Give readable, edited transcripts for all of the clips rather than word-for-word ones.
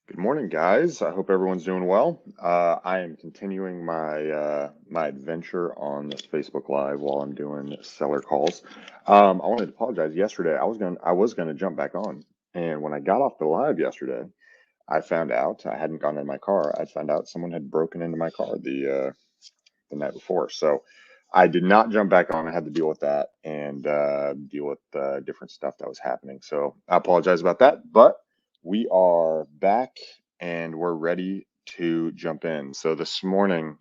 Good morning, guys. I hope everyone's doing well. I am continuing my adventure on this Facebook Live while I'm doing seller calls. I wanted to apologize. Yesterday, I was gonna jump back on, and when I got off the live yesterday, I found out I hadn't gone in my car. I found out someone had broken into my car the night before. So I did not jump back on. I had to deal with that and deal with different stuff that was happening. So I apologize about that, but we are back and we're ready to jump in. So this morning,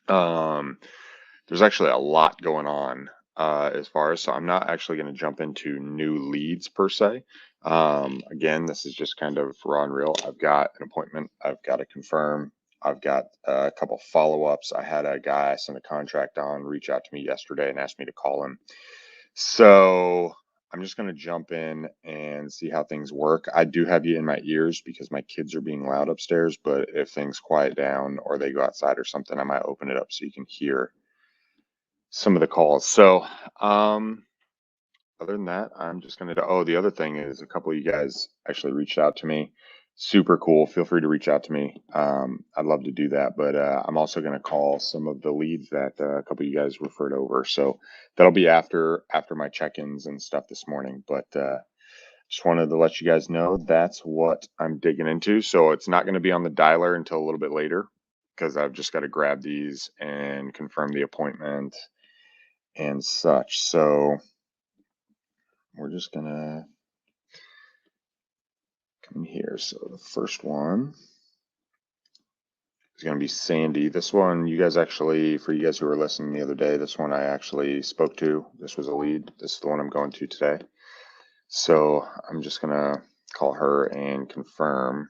um, there's actually a lot going on as far as, so I'm not actually going to jump into new leads per se. Again, this is just kind of raw and real. I've got an appointment, I've got to confirm, I've got a couple follow-ups. I had a guy I sent a contract on reach out to me yesterday and asked me to call him. So I'm just going to jump in and see how things work. I do have you in my ears because my kids are being loud upstairs, but if things quiet down or they go outside or something, I might open it up so you can hear some of the calls. So, other than that, I'm just gonna. Oh, the other thing is a couple of you guys actually reached out to me. Super cool. Feel free to reach out to me. I'd love to do that, but I'm also gonna call some of the leads that a couple of you guys referred over. So that'll be after my check-ins and stuff this morning. But just wanted to let you guys know that's what I'm digging into. So it's not going to be on the dialer until a little bit later because I've just got to grab these and confirm the appointment and such. So we're just gonna come here. So the first one is gonna be Sandy. This one, you guys actually, for you guys who were listening the other day, this one I actually spoke to. This was a lead. This is the one I'm going to today. So I'm just gonna call her and confirm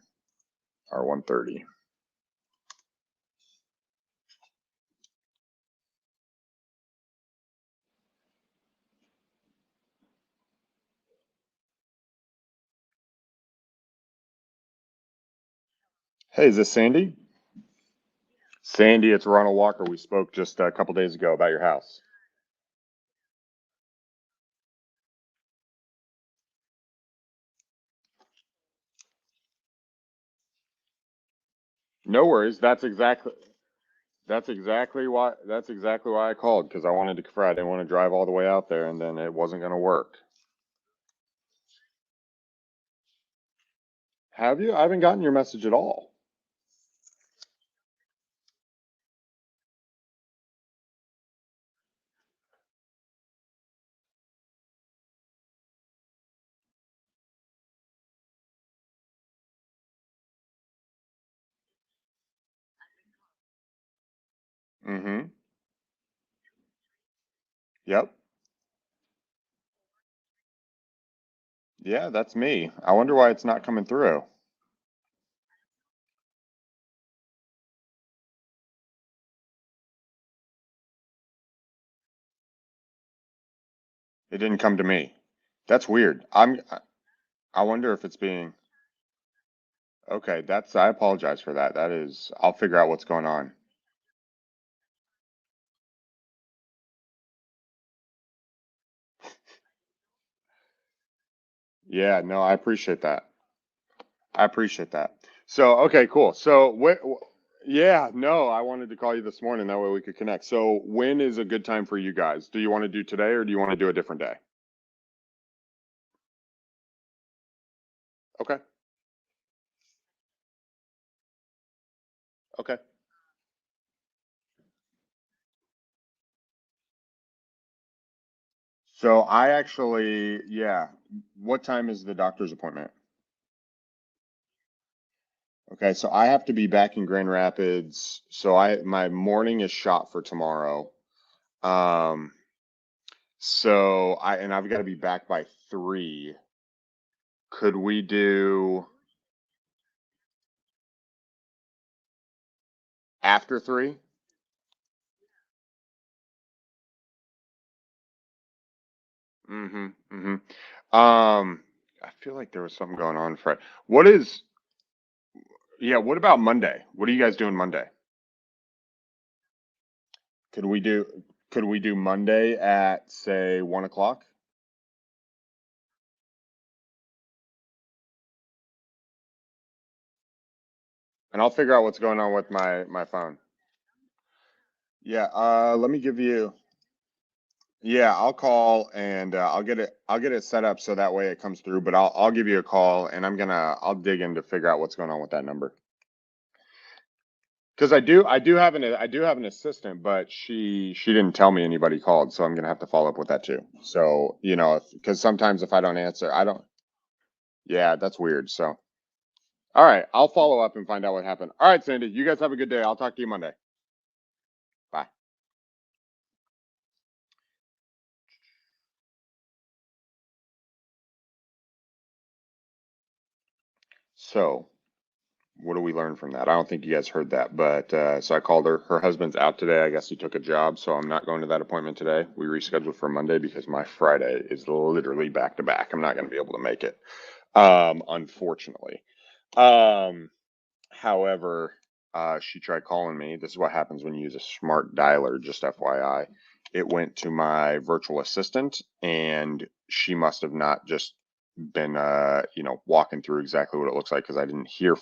our 1:30. Hey, is this Sandy? Sandy, it's Ronald Walker. We spoke just a couple days ago about your house. No worries. That's exactly why I called because I wanted to confirm. I didn't want to drive all the way out there and then it wasn't going to work. Have you? I haven't gotten your message at all. Mm-hmm. Yep. Yeah, that's me. I wonder why it's not coming through. It didn't come to me. That's weird. I wonder if it's being okay. I apologize for that. That is, I'll figure out what's going on. Yeah, no, I appreciate that. I appreciate that. So, okay, cool. So, yeah, no, I wanted to call you this morning. That way we could connect. So, when is a good time for you guys? Do you want to do today or do you want to do a different day? Okay. Okay. So, yeah. What time is the doctor's appointment? Okay, so I have to be back in Grand Rapids. So my morning is shot for tomorrow. Um, and I've got to be back by 3. Could we do after 3? Mm-hmm. Mm-hmm. I feel like there was something going on Friday. What is, yeah, what about Monday? What are you guys doing Monday? Could we do could we do Monday at say 1 o'clock? and I'll figure out what's going on with my phone. Yeah, let me give you. Yeah, I'll call and I'll get it set up so that way it comes through. But I'll give you a call and I'll dig in to figure out what's going on with that number. Because I do have an assistant, but she didn't tell me anybody called, so I'm gonna have to follow up with that too. So because sometimes if I don't answer, I don't. Yeah, that's weird. So all right, I'll follow up and find out what happened. All right, Sandy, you guys have a good day. I'll talk to you Monday. Bye. So what do we learn from that? I don't think you guys heard that, but so I called her. Her husband's out today. I guess he took a job, so I'm not going to that appointment today. We rescheduled for Monday because my Friday is literally back to back. I'm not going to be able to make it, unfortunately. Um, However, she tried calling me. This is what happens when you use a smart dialer, just FYI. It went to my virtual assistant, and she must have not just been, walking through exactly what it looks like because I didn't hear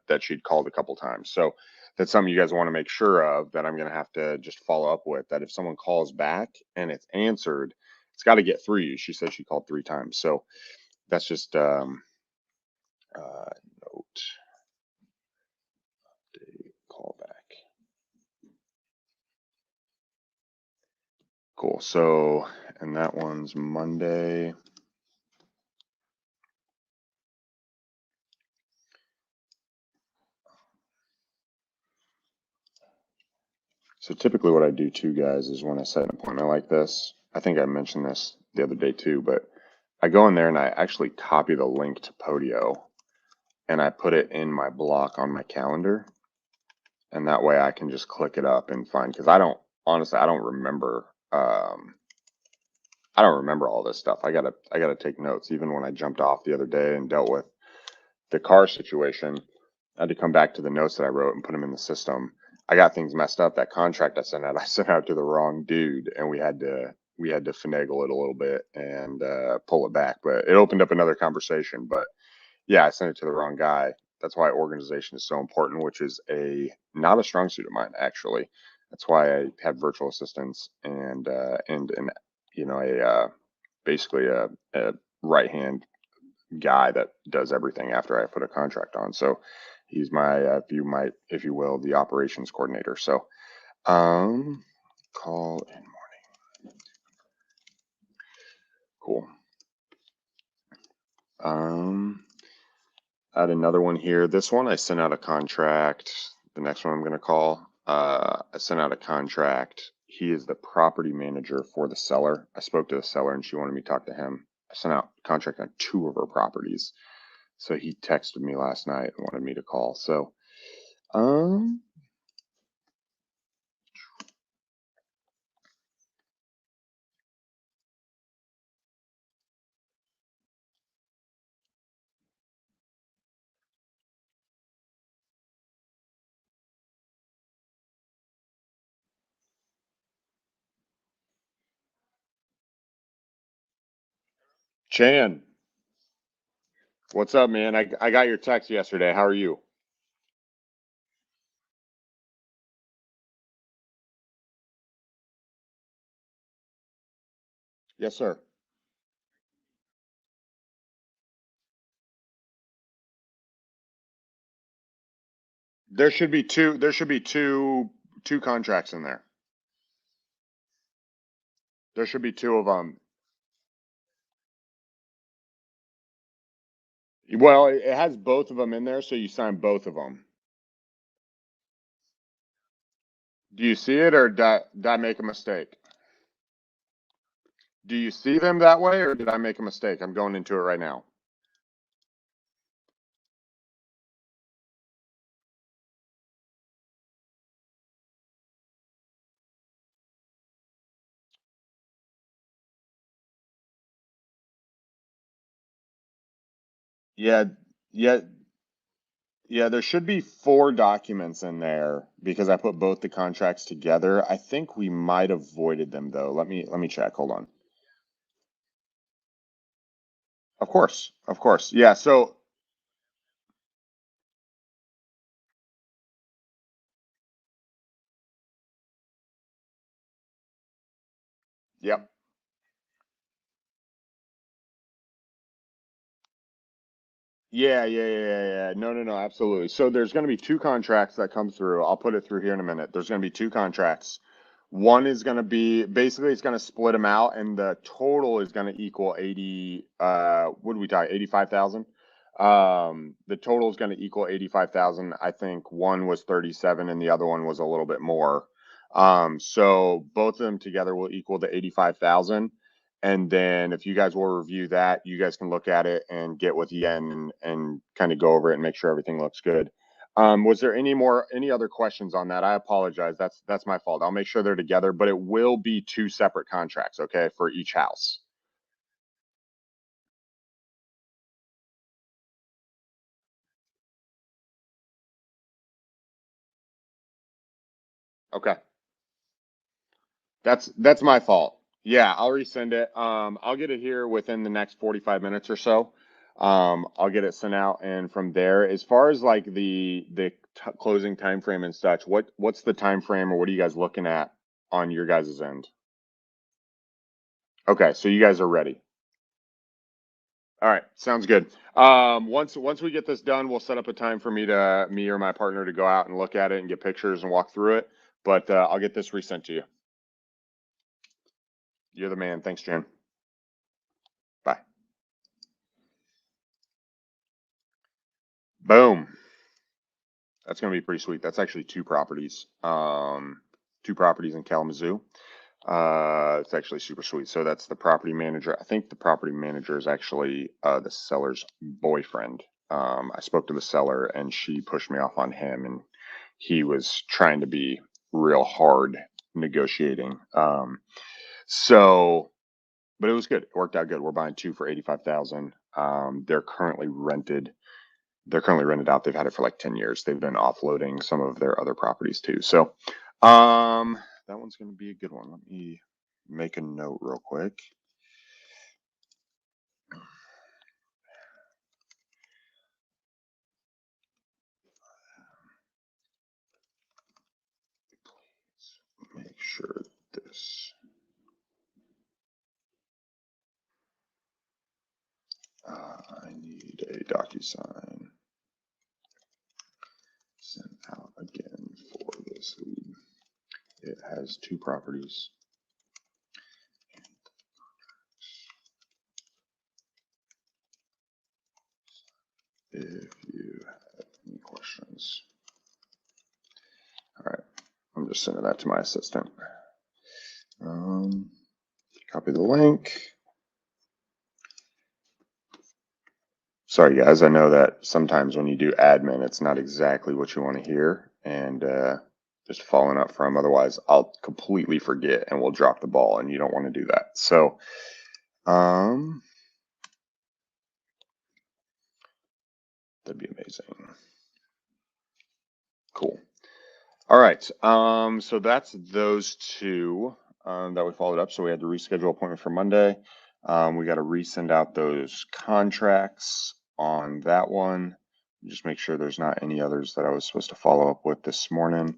that she'd called a couple times. So that's something you guys want to make sure of that I'm going to have to just follow up with. That if someone calls back and it's answered, it's got to get through you. She said she called 3 times. So that's just note. Call back. Cool. So, and that one's Monday. So typically what I do too, guys, is when I set an appointment like this, I think I mentioned this the other day too, but I go in there and I actually copy the link to Podio and I put it in my block on my calendar. And that way I can just click it up and find, because honestly, I don't remember, all this stuff. I gotta take notes. Even when I jumped off the other day and dealt with the car situation, I had to come back to the notes that I wrote and put them in the system. I got things messed up. That contract I sent out to the wrong dude, and we had to finagle it a little bit and pull it back. But it opened up another conversation. But yeah, I sent it to the wrong guy. That's why organization is so important, which is not a strong suit of mine actually. That's why I have virtual assistants and basically a right hand guy that does everything after I put a contract on. So he's my, if you will, the operations coordinator. So, call in morning. Cool. Add another one here. This one I sent out a contract. The next one I'm going to call. I sent out a contract. He is the property manager for the seller. I spoke to the seller and she wanted me to talk to him. I sent out a contract on 2 of her properties. So he texted me last night and wanted me to call. So, Chan, what's up, man? I got your text yesterday. How are you? Yes, sir. There should be two contracts in there. There should be 2 of them. Well, it has both of them in there, so you sign both of them. Do you see it, or did I make a mistake? Do you see them that way, or did I make a mistake? I'm going into it right now. Yeah, yeah, yeah. There should be 4 documents in there because I put both the contracts together. I think we might have voided them though. Let me check. Hold on. Of course, of course. Yeah. So Yep. Yeah. No, absolutely. So there's going to be two contracts that come through. I'll put it through here in a minute. There's going to be two contracts. One is going to be basically it's going to split them out, and the total is going to equal 80. What do we talk? 85,000. The total is going to equal 85,000. I think one was 37, and the other one was a little bit more. So both of them together will equal the 85,000. And then if you guys will review that, you guys can look at it and get with Yen and kind of go over it and make sure everything looks good. Was there any other questions on that? I apologize. That's my fault. I'll make sure they're together, but it will be two separate contracts, okay, for each house. Okay. That's my fault. Yeah, I'll resend it. I'll get it here within the next 45 minutes or so. I'll get it sent out, and from there, as far as like the closing time frame and such, what's the time frame, or what are you guys looking at on your guys' end? Okay, so you guys are ready. All right, sounds good. Once we get this done, we'll set up a time for me or my partner to go out and look at it and get pictures and walk through it. But I'll get this resent to you. You're the man. Thanks, Jen. Bye. Boom. That's going to be pretty sweet. That's actually two properties. Two properties in Kalamazoo. It's actually super sweet. So that's the property manager. I think the property manager is actually the seller's boyfriend. I spoke to the seller and she pushed me off on him, and he was trying to be real hard negotiating. So, but it was good. It worked out good. We're buying two for 85,000. They're currently rented out. They've had it for like 10 years. They've been offloading some of their other properties too. So, that one's going to be a good one. Let me make a note real quick. Please make sure this. I need a DocuSign sent out again for this lead. It has two properties. If you have any questions. All right, I'm just sending that to my assistant. Copy the link. Sorry, guys. I know that sometimes when you do admin, it's not exactly what you want to hear, and just following up from. Otherwise, I'll completely forget and we'll drop the ball, and you don't want to do that. So, that'd be amazing. Cool. All right. So that's those two that we followed up. So we had to reschedule appointment for Monday. We got to resend out those contracts on that one. Just make sure there's not any others that I was supposed to follow up with this morning.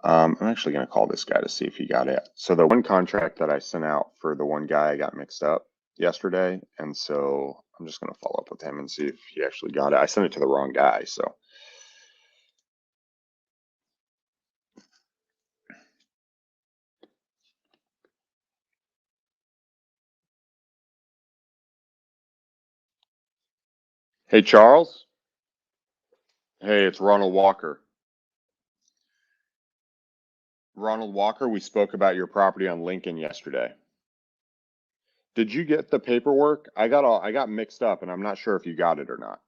I'm actually going to call this guy to see if he got it. So the one contract that I sent out for the one guy, I got mixed up yesterday. And so I'm just going to follow up with him and see if he actually got it. I sent it to the wrong guy. So. Hey, Charles. Hey, it's Ronald Walker. Ronald Walker, we spoke about your property on Lincoln yesterday. Did you get the paperwork? I got mixed up and I'm not sure if you got it or not.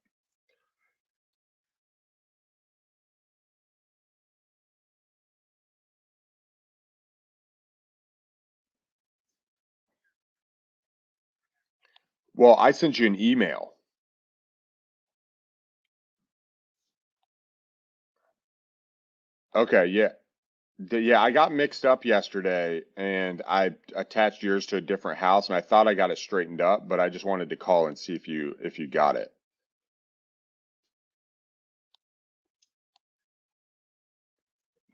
Well, I sent you an email. Okay, yeah. Yeah, I got mixed up yesterday and I attached yours to a different house and I thought I got it straightened up, but I just wanted to call and see if you got it.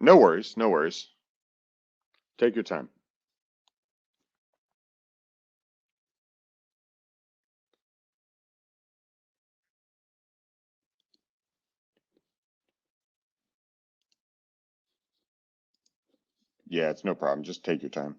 No worries, no worries. Take your time. Yeah, it's no problem. Just take your time.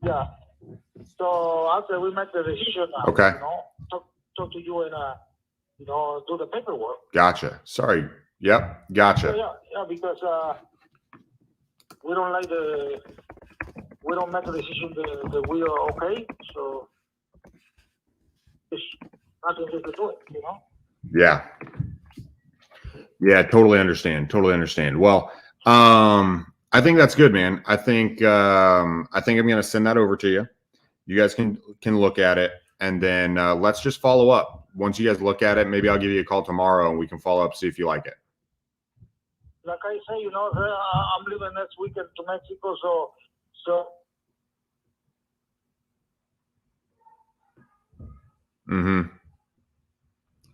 Yeah. So after we make the decision, Okay. Talk to you and do the paperwork. Gotcha. Sorry. Yep. Gotcha. Yeah, because we don't make a decision that we are okay. So it's nothing to do it, Yeah. Yeah, totally understand. Totally understand. Well, I think that's good, man. I think I'm going to send that over to you. You guys can look at it, and then let's just follow up. Once you guys look at it, maybe I'll give you a call tomorrow, and we can follow up, see if you like it. Like I say, I'm leaving next weekend to Mexico, so.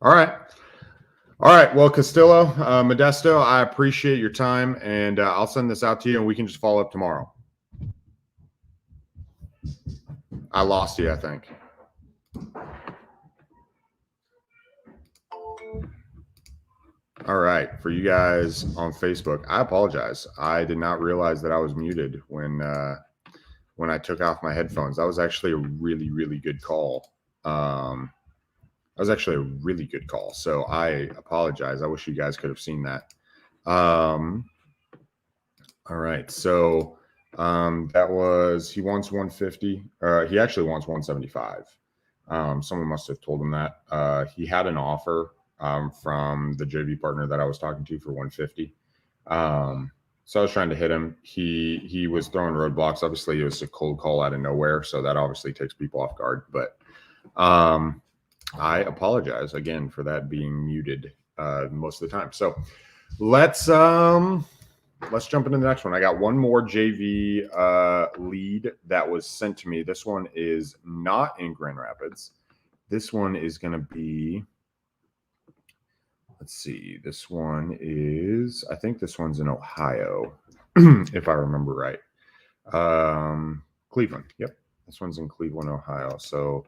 All right. All right. Well, Castillo, Modesto, I appreciate your time, and I'll send this out to you, and we can just follow up tomorrow. I lost you, I think. All right. For you guys on Facebook, I apologize. I did not realize that I was muted when I took off my headphones. That was actually a really, really good call. So I apologize. I wish you guys could have seen that. All right. So that was, he wants 150. He actually wants 175. Someone must have told him that. He had an offer from the JV partner that I was talking to for 150. So I was trying to hit him. He was throwing roadblocks. Obviously, it was a cold call out of nowhere, so that obviously takes people off guard. But I apologize again for that being muted most of the time. So let's jump into the next one. I got one more JV lead that was sent to me. This one is not in Grand Rapids. This one is going to be, let's see. This one is, I think this one's in Ohio, if I remember right. Cleveland. Yep. This one's in Cleveland, Ohio. So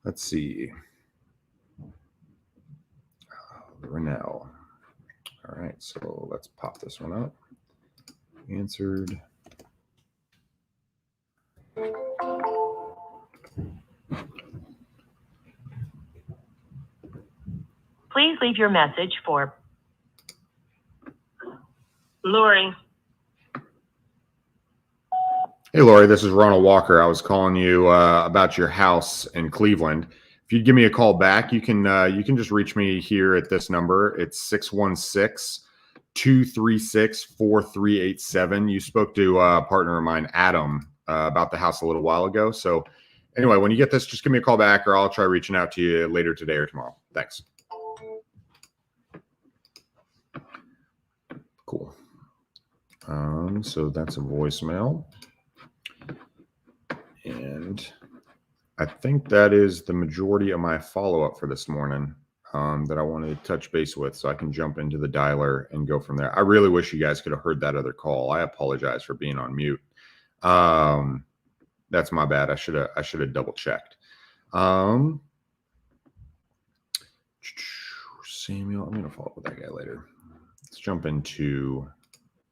let's see. Ronald. All right, so let's pop this one up. Answered. Please leave your message for Lori. Hey, Lori, this is Ronald Walker. I was calling you about your house in Cleveland. If you'd give me a call back, you can just reach me here at this number. It's 616-236-4387. You spoke to a partner of mine, Adam, about the house a little while ago. So anyway, when you get this, just give me a call back, or I'll try reaching out to you later today or tomorrow. Thanks. Cool. So that's a voicemail. And I think that is the majority of my follow-up for this morning that I wanted to touch base with, so I can jump into the dialer and go from there. I really wish you guys could have heard that other call. I apologize for being on mute. That's my bad. I should have double checked. Samuel, I'm going to follow up with that guy later. Let's jump into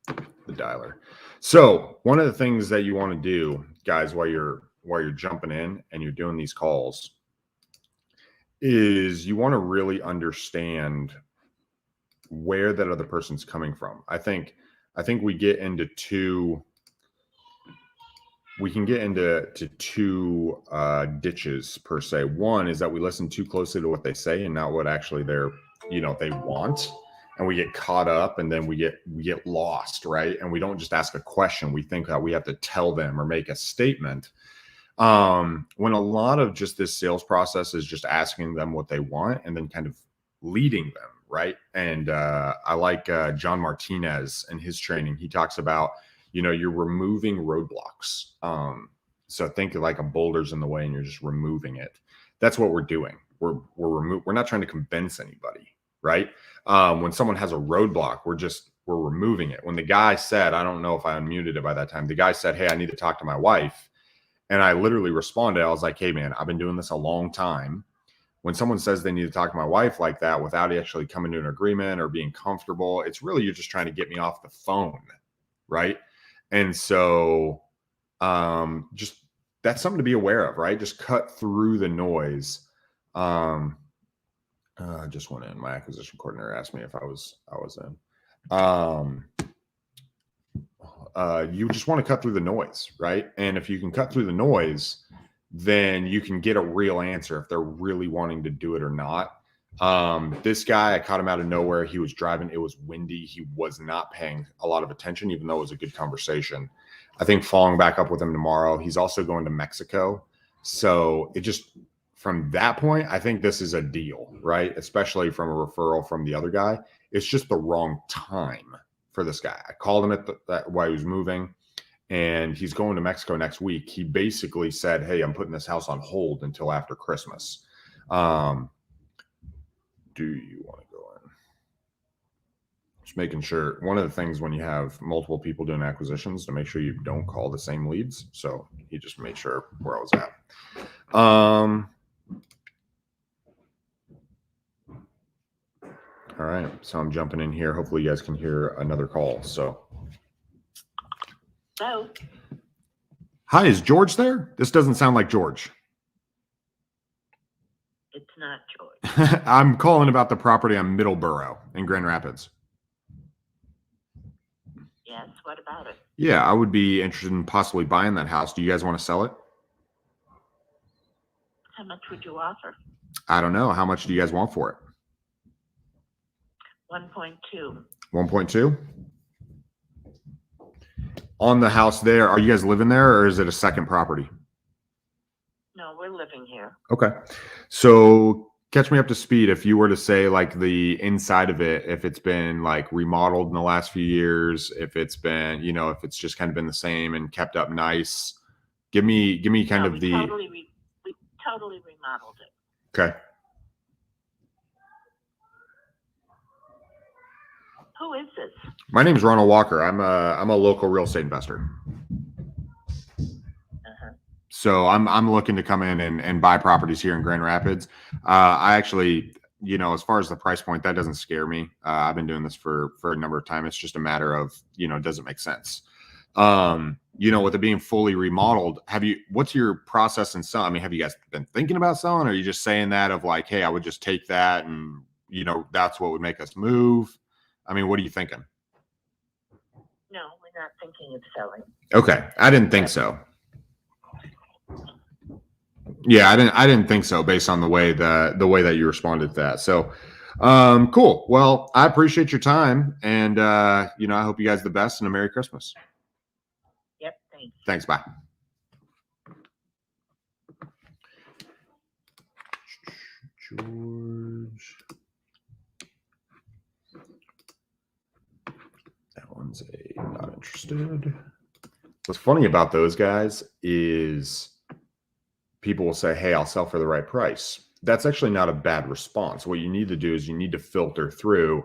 the dialer. So one of the things that you want to do, guys, while you're jumping in and you're doing these calls, is you want to really understand where that other person's coming from. I think we get into two ditches per se. One is that we listen too closely to what they say and not what actually they want. And we get caught up, and then we get lost, right? And we don't just ask a question. We think that we have to tell them or make a statement. When a lot of just this sales process is just asking them what they want and then kind of leading them, right? And I like John Martinez and his training. He talks about, you're removing roadblocks. So think of like a boulder's in the way and you're just removing it. That's what we're doing. We're not trying to convince anybody, right? When someone has a roadblock, we're removing it. When the guy said, I don't know if I unmuted it by that time, the guy said, hey, I need to talk to my wife. And I literally responded. I was like, hey, man, I've been doing this a long time. When someone says they need to talk to my wife like that without actually coming to an agreement or being comfortable, it's really, you're just trying to get me off the phone, right? And so just that's something to be aware of, right? Just cut through the noise. I just went in. My acquisition coordinator asked me if I was in. You just want to cut through the noise, right? And if you can cut through the noise, then you can get a real answer if they're really wanting to do it or not. This guy, I caught him out of nowhere. He was driving. It was windy. He was not paying a lot of attention, even though it was a good conversation. I think following back up with him tomorrow. He's also going to Mexico. So it just, from that point, I think this is a deal, right? Especially from a referral from the other guy. It's just the wrong time for this guy. I called him while he was moving, and he's going to Mexico next week. He basically said, hey, I'm putting this house on hold until after Christmas. Do you want to go in? Just making sure. One of the things when you have multiple people doing acquisitions, to make sure you don't call the same leads. So he just made sure where I was at. All right, so I'm jumping in here. Hopefully you guys can hear another call. So, Hello. Hi, is George there? This doesn't sound like George. It's not George. I'm calling about the property on Middleborough in Grand Rapids. Yes, what about it? Yeah, I would be interested in possibly buying that house. Do you guys want to sell it? How much would you offer? I don't know. How much do you guys want for it? 1.2. 1.2? On the house there, are you guys living there, or is it a second property? No, we're living here. Okay. So catch me up to speed. If you were to say like the inside of it, if it's been like remodeled in the last few years, if it's been, if it's just kind of been the same and kept up nice, give me kind of the. We totally remodeled it. Okay. Who is this? My name is Ronald Walker. I'm a local real estate investor. So I'm looking to come in and buy properties here in Grand Rapids. I actually, as far as the price point, that doesn't scare me. I've been doing this for a number of times. It's just a matter of, does it make sense? With it being fully remodeled, what's your process in selling? I mean, have you guys been thinking about selling, or are you just saying that of like, hey, I would just take that and, that's what would make us move? I mean, what are you thinking? No, we're not thinking of selling. Okay. I didn't think so. Yeah, I didn't think so based on the way that you responded to that. So, cool. Well, I appreciate your time, and I hope you guys the best and a Merry Christmas. Yep, thanks. Thanks, bye. George. That one's not interested. What's funny about those guys is people will say, hey, I'll sell for the right price. That's actually not a bad response. What you need to do is you need to filter through,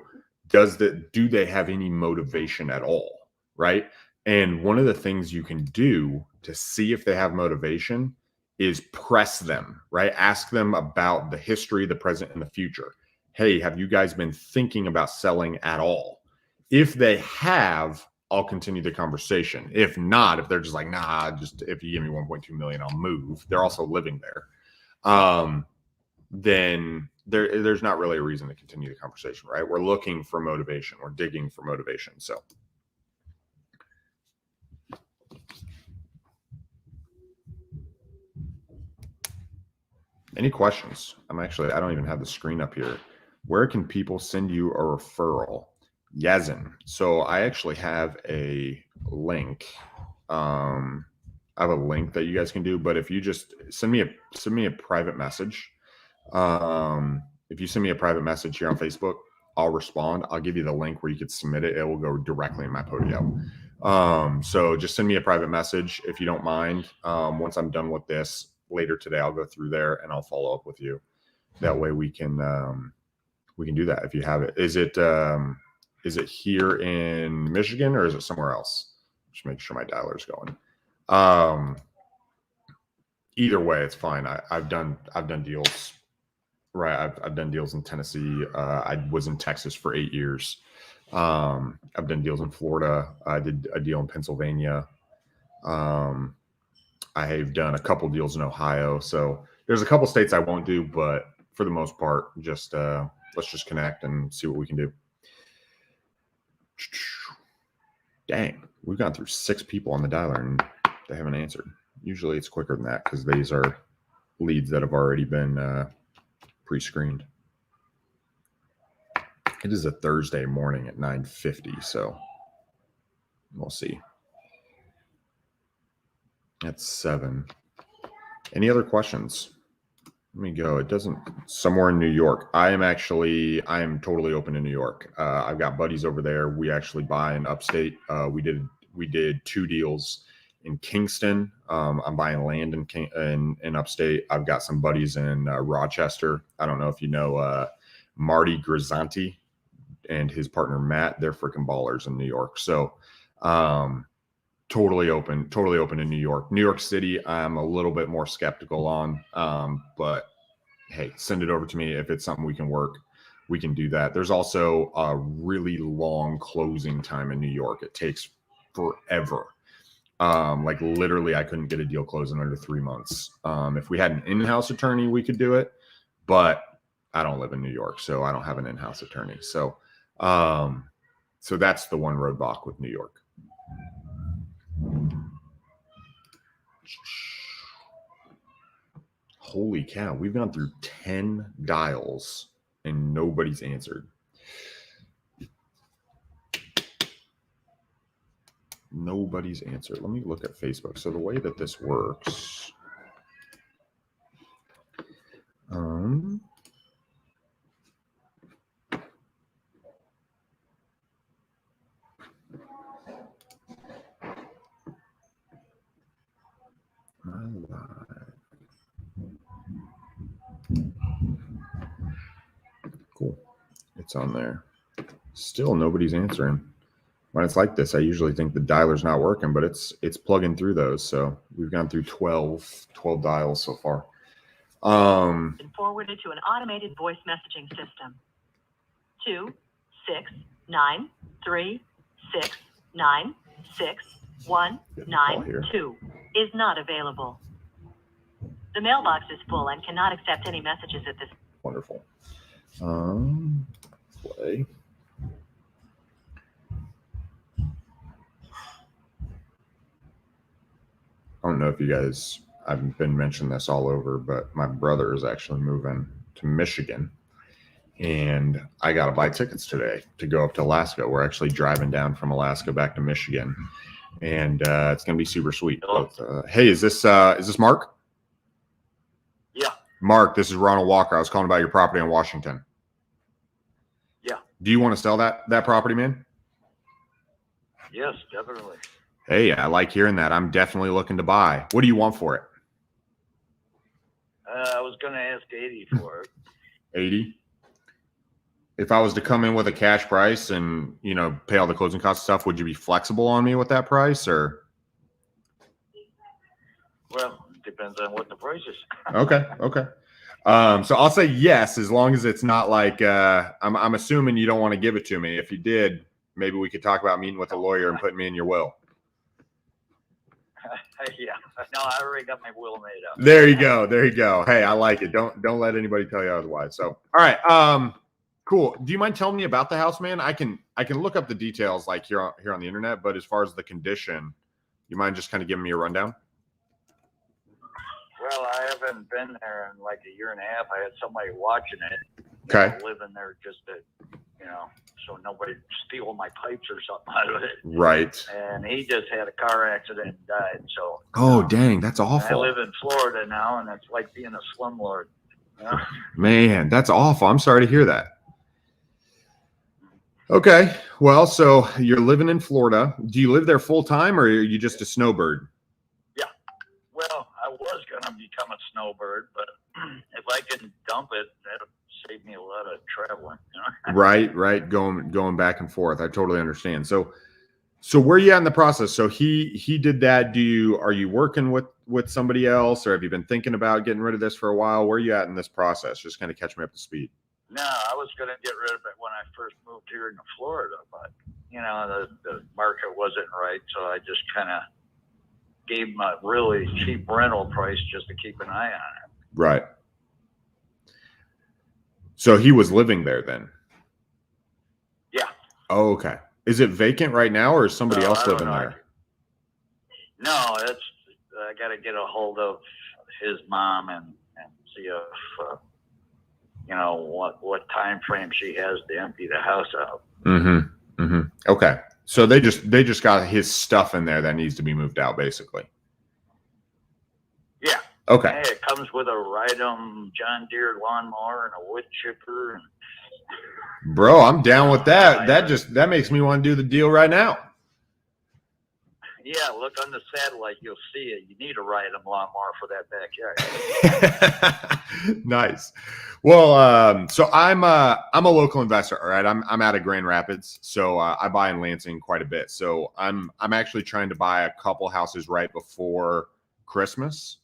do they have any motivation at all, right? And one of the things you can do to see if they have motivation is press them, right? Ask them about the history, the present, and the future. Hey, have you guys been thinking about selling at all? If they have, I'll continue the conversation. If not, if they're just like, nah, just if you give me 1.2 million, I'll move. They're also living there. Then there's not really a reason to continue the conversation, right? We're looking for motivation. We're digging for motivation. So. Any questions? I don't even have the screen up here. Where can people send you a referral? Yazin. So I actually have a link. I have a link that you guys can do, but if you just send me a private message, if you send me a private message here on Facebook, I'll respond. I'll give you the link where you could submit it. It will go directly in my Podio. So just send me a private message if you don't mind. Once I'm done with this later today, I'll go through there and I'll follow up with you. That way we can do that if you have it. Is it here in Michigan or is it somewhere else? Just make sure my dialer's going. Either way, it's fine. I've done deals, right? I've done deals in Tennessee. I was in Texas for 8 years. I've done deals in Florida. I did a deal in Pennsylvania. I've done a couple deals in Ohio. So there's a couple states I won't do, but for the most part, just let's just connect and see what we can do. Dang, we've gone through 6 people on the dialer and they haven't answered. Usually it's quicker than that because these are leads that have already been pre-screened. It is a Thursday morning at 9:50, so we'll see. That's 7. Any other questions? Let me go. It doesn't. Somewhere in New York. I am totally open in New York. I've got buddies over there. We actually buy in upstate. We did 2 deals in Kingston. I'm buying land in upstate. I've got some buddies in Rochester. I don't know if you know Marty Grisanti and his partner Matt. They're freaking ballers in New York. So totally open in New York. New York City, I'm a little bit more skeptical on. But hey, send it over to me. If it's something we can work, we can do that. There's also a really long closing time in New York. It takes forever. Like literally I couldn't get a deal closed in under 3 months. If we had an in-house attorney, we could do it, but I don't live in New York, so I don't have an in-house attorney. So, so that's the one roadblock with New York. Holy cow, we've gone through 10 dials and nobody's answered. Nobody's answered. Let me look at Facebook. So the way that this works, cool. It's on there. Still nobody's answering. When it's like this, I usually think the dialer's not working, but it's plugging through those. So we've gone through 12 dials so far. And forwarded to an automated voice messaging system. 26936961992 is not available. The mailbox is full and cannot accept any messages at this. Wonderful. Play. I don't know if you guys, I've been mentioning this all over, but my brother is actually moving to Michigan and I got to buy tickets today to go up to Alaska. We're actually driving down from Alaska back to Michigan and it's going to be super sweet. But, hey, is this Mark? Yeah. Mark, this is Ronald Walker. I was calling about your property in Washington. Yeah. Do you want to sell that property, man? Yes, definitely. Hey, I like hearing that. I'm definitely looking to buy. What do you want for it? I was going to ask 80 for it. 80? If I was to come in with a cash price and, pay all the closing costs stuff, would you be flexible on me with that price or? Well, it depends on what the price is. Okay. So I'll say yes, as long as it's not like, I'm assuming you don't want to give it to me. If you did, maybe we could talk about meeting with a lawyer and putting me in your will. Yeah. No, I already got my will made up. There you go. Hey, I like it. Don't let anybody tell you otherwise. So, all right. Cool. Do you mind telling me about the house, man? I can look up the details like here on the internet, but as far as the condition, you mind just kind of giving me a rundown? Well, I haven't been there in like a year and a half. I had somebody watching it. Okay. Living there just to, so nobody steal my pipes or something out of it. Right. And he just had a car accident and died. So. Oh, dang, that's awful. I live in Florida now, and it's like being a slumlord. Man, that's awful. I'm sorry to hear that. Okay. Well, so you're living in Florida. Do you live there full time, or are you just a snowbird? Yeah. Well, I was going to become a snowbird, but if I can dump it, that'll save me a lot of traveling. Right. Going back and forth. I totally understand. So where are you at in the process? So he did that. Are you working with somebody else, or have you been thinking about getting rid of this for a while? Where are you at in this process? Just kind of catch me up to speed. No, I was going to get rid of it when I first moved here into Florida, but the market wasn't right, so I just kind of gave him a really cheap rental price just to keep an eye on it. Right. So he was living there then? Yeah. Oh, okay. Is it vacant right now, or is somebody else living there? No, I got to get a hold of his mom and see if what time frame she has to empty the house out. Mm-hmm. Mm-hmm. Okay. So they just got his stuff in there that needs to be moved out, basically. Yeah. Okay. Hey, it comes with a Ride-em John Deere lawnmower and a wood chipper. Bro, I'm down with that. That makes me want to do the deal right now. Yeah, look on the satellite, you'll see it. You need a Ride-em lawnmower for that backyard. Nice. Well, so I'm a local investor. All right, I'm out of Grand Rapids, so I buy in Lansing quite a bit. So I'm actually trying to buy a couple houses right before Christmas,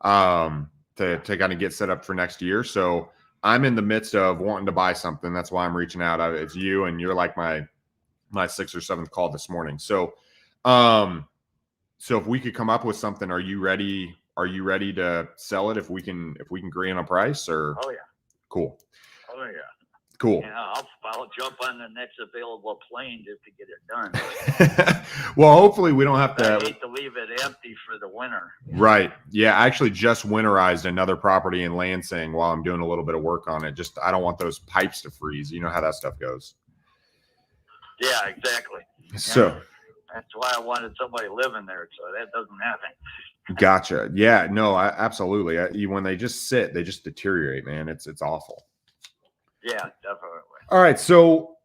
to kind of get set up for next year. So I'm in the midst of wanting to buy something. That's why I'm reaching out. It's you, and you're like my 6th or 7th call this morning. So, so if we could come up with something, are you ready? Are you ready to sell it if we can agree on a price? Or Oh yeah. Cool. Oh yeah. Cool. Yeah, I'll jump on the next available plane just to get it done. Well, hopefully we don't have to. I hate to leave it empty for the winter. Right. Yeah. I actually just winterized another property in Lansing while I'm doing a little bit of work on it. Just, I don't want those pipes to freeze. You know how that stuff goes. Yeah, exactly. So yeah. That's why I wanted somebody living there, so that doesn't happen. Gotcha. Yeah, no, absolutely. When they just sit, they just deteriorate, man. It's awful. Yeah, definitely. All right, so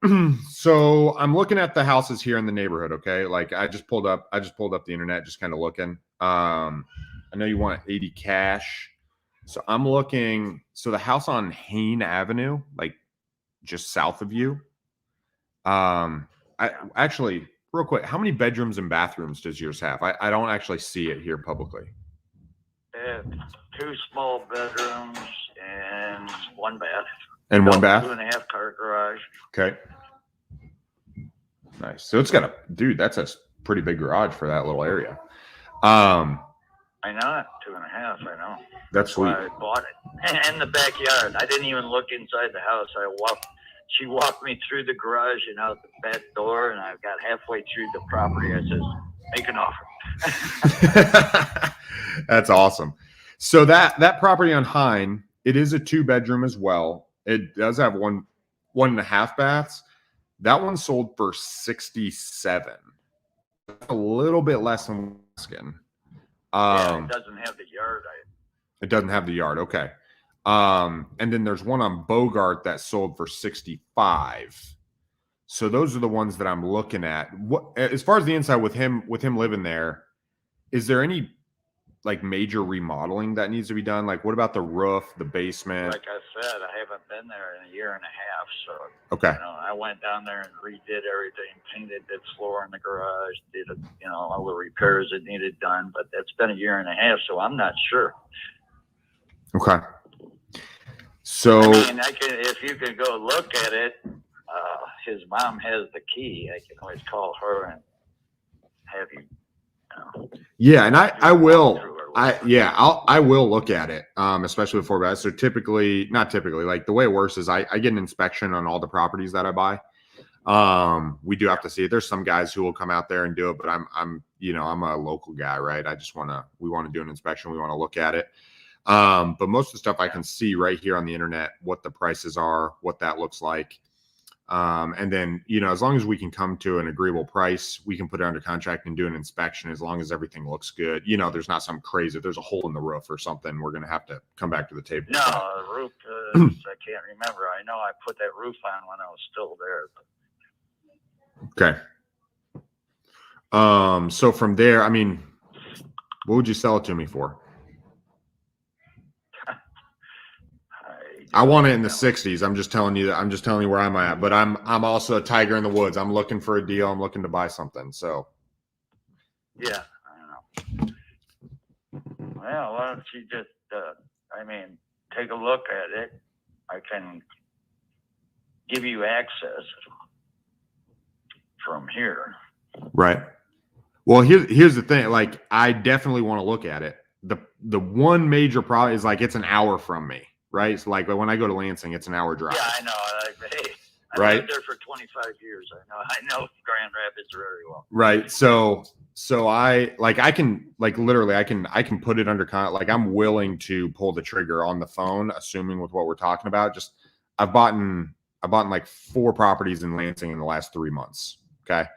so I'm looking at the houses here in the neighborhood. Okay, like I just pulled up the internet, just kind of looking. I know you want 80 cash, so I'm looking. So the house on Hain Avenue, like just south of you. I actually. Real quick, how many bedrooms and bathrooms does yours have? I don't actually see it here publicly. 2 small bedrooms and 1 bath. And 1 bath? 2.5 car garage. Okay. Nice. So it's got that's a pretty big garage for that little area. I know it. 2.5. I know. That's sweet. I bought it. And the backyard. I didn't even look inside the house. She walked me through the garage and out the back door, and I got halfway through the property. I says, make an offer. That's awesome. So that property on Hain, it is a 2-bedroom as well. It does have 1.5 baths. That one sold for $67. A little bit less than asking. Yeah, it doesn't have the yard. It doesn't have the yard. Okay. And then there's one on Bogart that sold for $65. So those are the ones that I'm looking at. What, as far as the inside with him living there, is there any like major remodeling that needs to be done? Like, what about the roof, the basement? Like I said, I haven't been there in a year and a half. So, okay. I went down there and redid everything, painted the floor in the garage, did all the repairs that needed done. But that's been a year and a half, so I'm not sure. Okay. So I mean, if you could go look at it, his mom has the key. I can always call her and have you. Yeah, and I will. I will look at it, especially before that. So not typically, like the way it works is I get an inspection on all the properties that I buy. We do have to see it. There's some guys who will come out there and do it, but I'm a local guy, right? We want to do an inspection. We want to look at it. But most of the stuff I can see right here on the internet, what the prices are, what that looks like. And then, as long as we can come to an agreeable price, we can put it under contract and do an inspection as long as everything looks good. There's not some crazy, if there's a hole in the roof or something, we're going to have to come back to the table. No, the roof, I can't remember. I know I put that roof on when I was still there. Okay. So from there, I mean, what would you sell it to me for? I want it in the 60s. I'm just telling you where I'm at, but I'm also a tiger in the woods. I'm looking for a deal. I'm looking to buy something. So yeah, I don't know. Well, why don't you just take a look at it. I can give you access from here. Right. Well, here's the thing. Like, I definitely want to look at it. The one major problem is like it's an hour from me, right? So like when I go to Lansing, it's an hour drive. Yeah, I know. I right? lived there for 25 years. I know Grand Rapids very well. Right. So I can literally I can put it under like I'm willing to pull the trigger on the phone, assuming with what we're talking about. Just I've bought like 4 properties in Lansing in the last 3 months. Okay.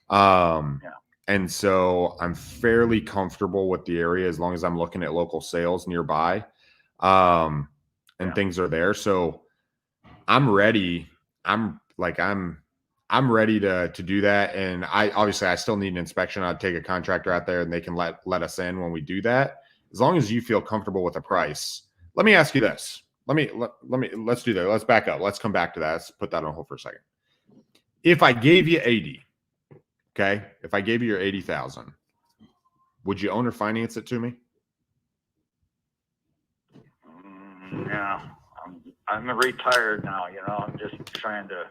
Yeah. And so I'm fairly comfortable with the area as long as I'm looking at local sales nearby. And things are there. So I'm ready. I'm ready to do that. And I still need an inspection. I'd take a contractor out there and they can let us in when we do that. As long as you feel comfortable with the price. Let me ask you this. Let's do that. Let's back up. Let's come back to that. Let's put that on hold for a second. If I gave you 80, okay, if I gave you your 80,000, would you own or finance it to me? No, I'm retired now. I'm just trying to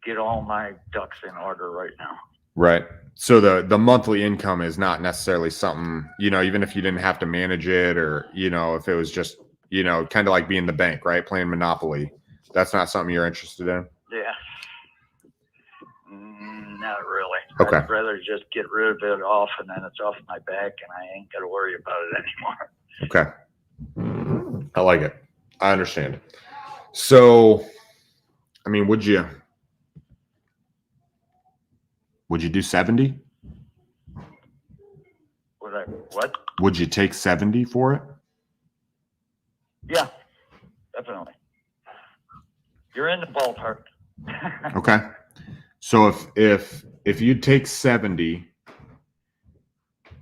get all my ducks in order right now. Right. So the monthly income is not necessarily something, even if you didn't have to manage it or, if it was just, kind of like being the bank, right? Playing Monopoly. That's not something you're interested in? Yeah. Not really. Okay. I'd rather just get rid of it off and then it's off my back and I ain't got to worry about it anymore. Okay. I like it. I understand. So, I mean, would you do 70? What? Would you take 70 for it? Yeah, definitely. You're in the ballpark. Okay. So if you'd take 70,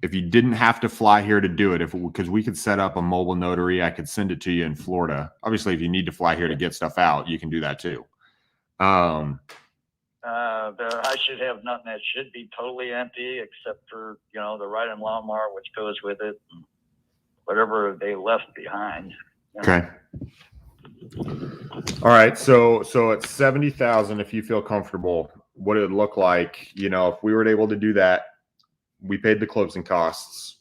if you didn't have to fly here to do it, because we could set up a mobile notary, I could send it to you in Florida. Obviously, if you need to fly here to get stuff out, you can do that too. I should have nothing that should be totally empty except for, the riding lawnmower, which goes with it, and whatever they left behind. Okay. All right. So it's 70,000. If you feel comfortable, what it would look like, if we were able to do that, we paid the closing costs.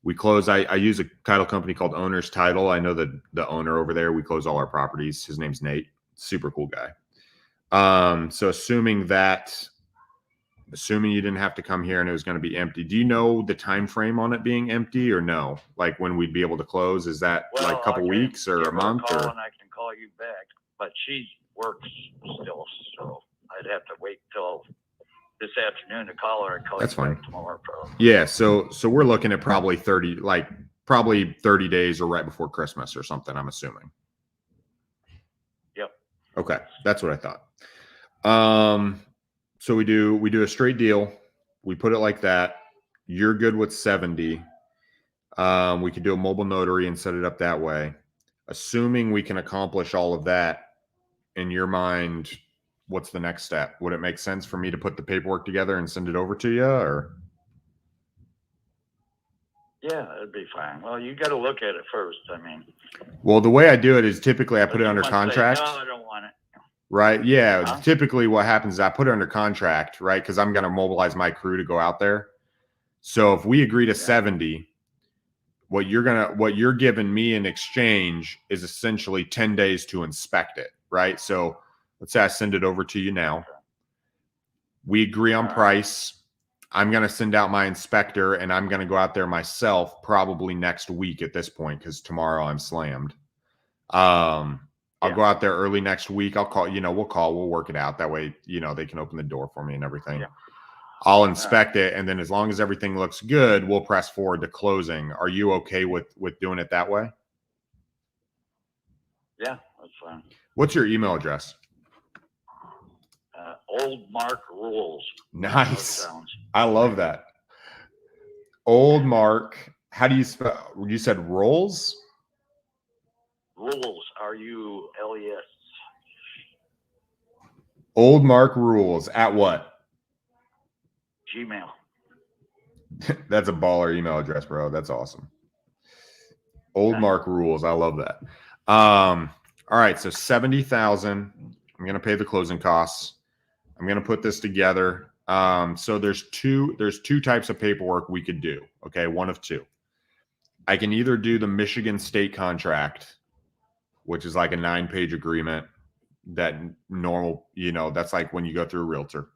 We close. I use a title company called Owner's Title. I know the owner over there. We close all our properties. His name's Nate. Super cool guy. So assuming you didn't have to come here and it was going to be empty, do you know the time frame on it being empty or no? Like when we'd be able to close? Is that like a couple weeks or a month? And I can call you back, but she works still, so I'd have to wait till this afternoon to call her and call That's you fine. back tomorrow. Probably. Yeah, so we're looking at probably 30 days or right before Christmas or something, I'm assuming. Yep. Okay, that's what I thought. So we do a straight deal. We put it like that. You're good with 70. We could do a mobile notary and set it up that way. Assuming we can accomplish all of that, in your mind, what's the next step? Would it make sense for me to put the paperwork together and send it over to you, or? Yeah, it'd be fine. Well, you got to look at it first. Well, the way I do it is typically I put it under contract. No, I don't want it. Right. Yeah. Typically what happens is I put it under contract, right? Because I'm going to mobilize my crew to go out there. So if we agree to 70, what you're giving me in exchange is essentially 10 days to inspect it. Right. So let's say I send it over to you now. We agree on price. I'm going to send out my inspector and I'm going to go out there myself probably next week at this point, because tomorrow I'm slammed. I'll go out there early next week. I'll call, we'll work it out. That way, they can open the door for me and everything. Yeah. I'll inspect it. And then as long as everything looks good, we'll press forward to closing. Are you okay with doing it that way? Yeah, that's fine. What's your email address? Old Mark Rules. Nice. I love that. Old Mark. How do you spell? You said rolls? Rules. R-U-L-E-S. Old Mark Rules at what? Gmail. That's a baller email address, bro. That's awesome. Old Mark Rules. I love that. All right. So 70,000. I'm going to pay the closing costs. I'm going to put this together. So there's two types of paperwork we could do. Okay, one of two. I can either do the Michigan state contract, which is like a 9-page agreement that normal, that's like when you go through a realtor.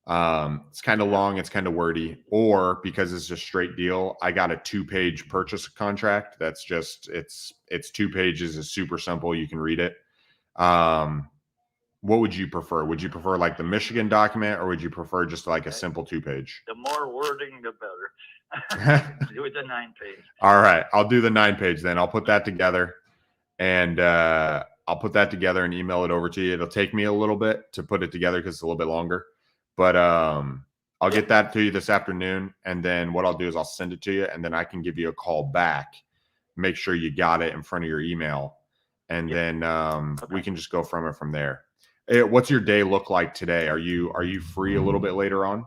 It's kind of long, it's kind of wordy, or because it's a straight deal, I got a 2-page purchase contract. That's just, it's 2 pages. It's super simple. You can read it. What would you prefer? Would you prefer like the Michigan document, or would you prefer just like a simple 2-page? The more wording, the better. Do it the 9-page. All right. I'll do the 9-page then. I'll put that together and and email it over to you. It'll take me a little bit to put it together because it's a little bit longer, but I'll get that to you this afternoon. And then what I'll do is I'll send it to you, and then I can give you a call back, make sure you got it in front of your email. And then we can just go from there. What's your day look like today? Are you free a little bit later on?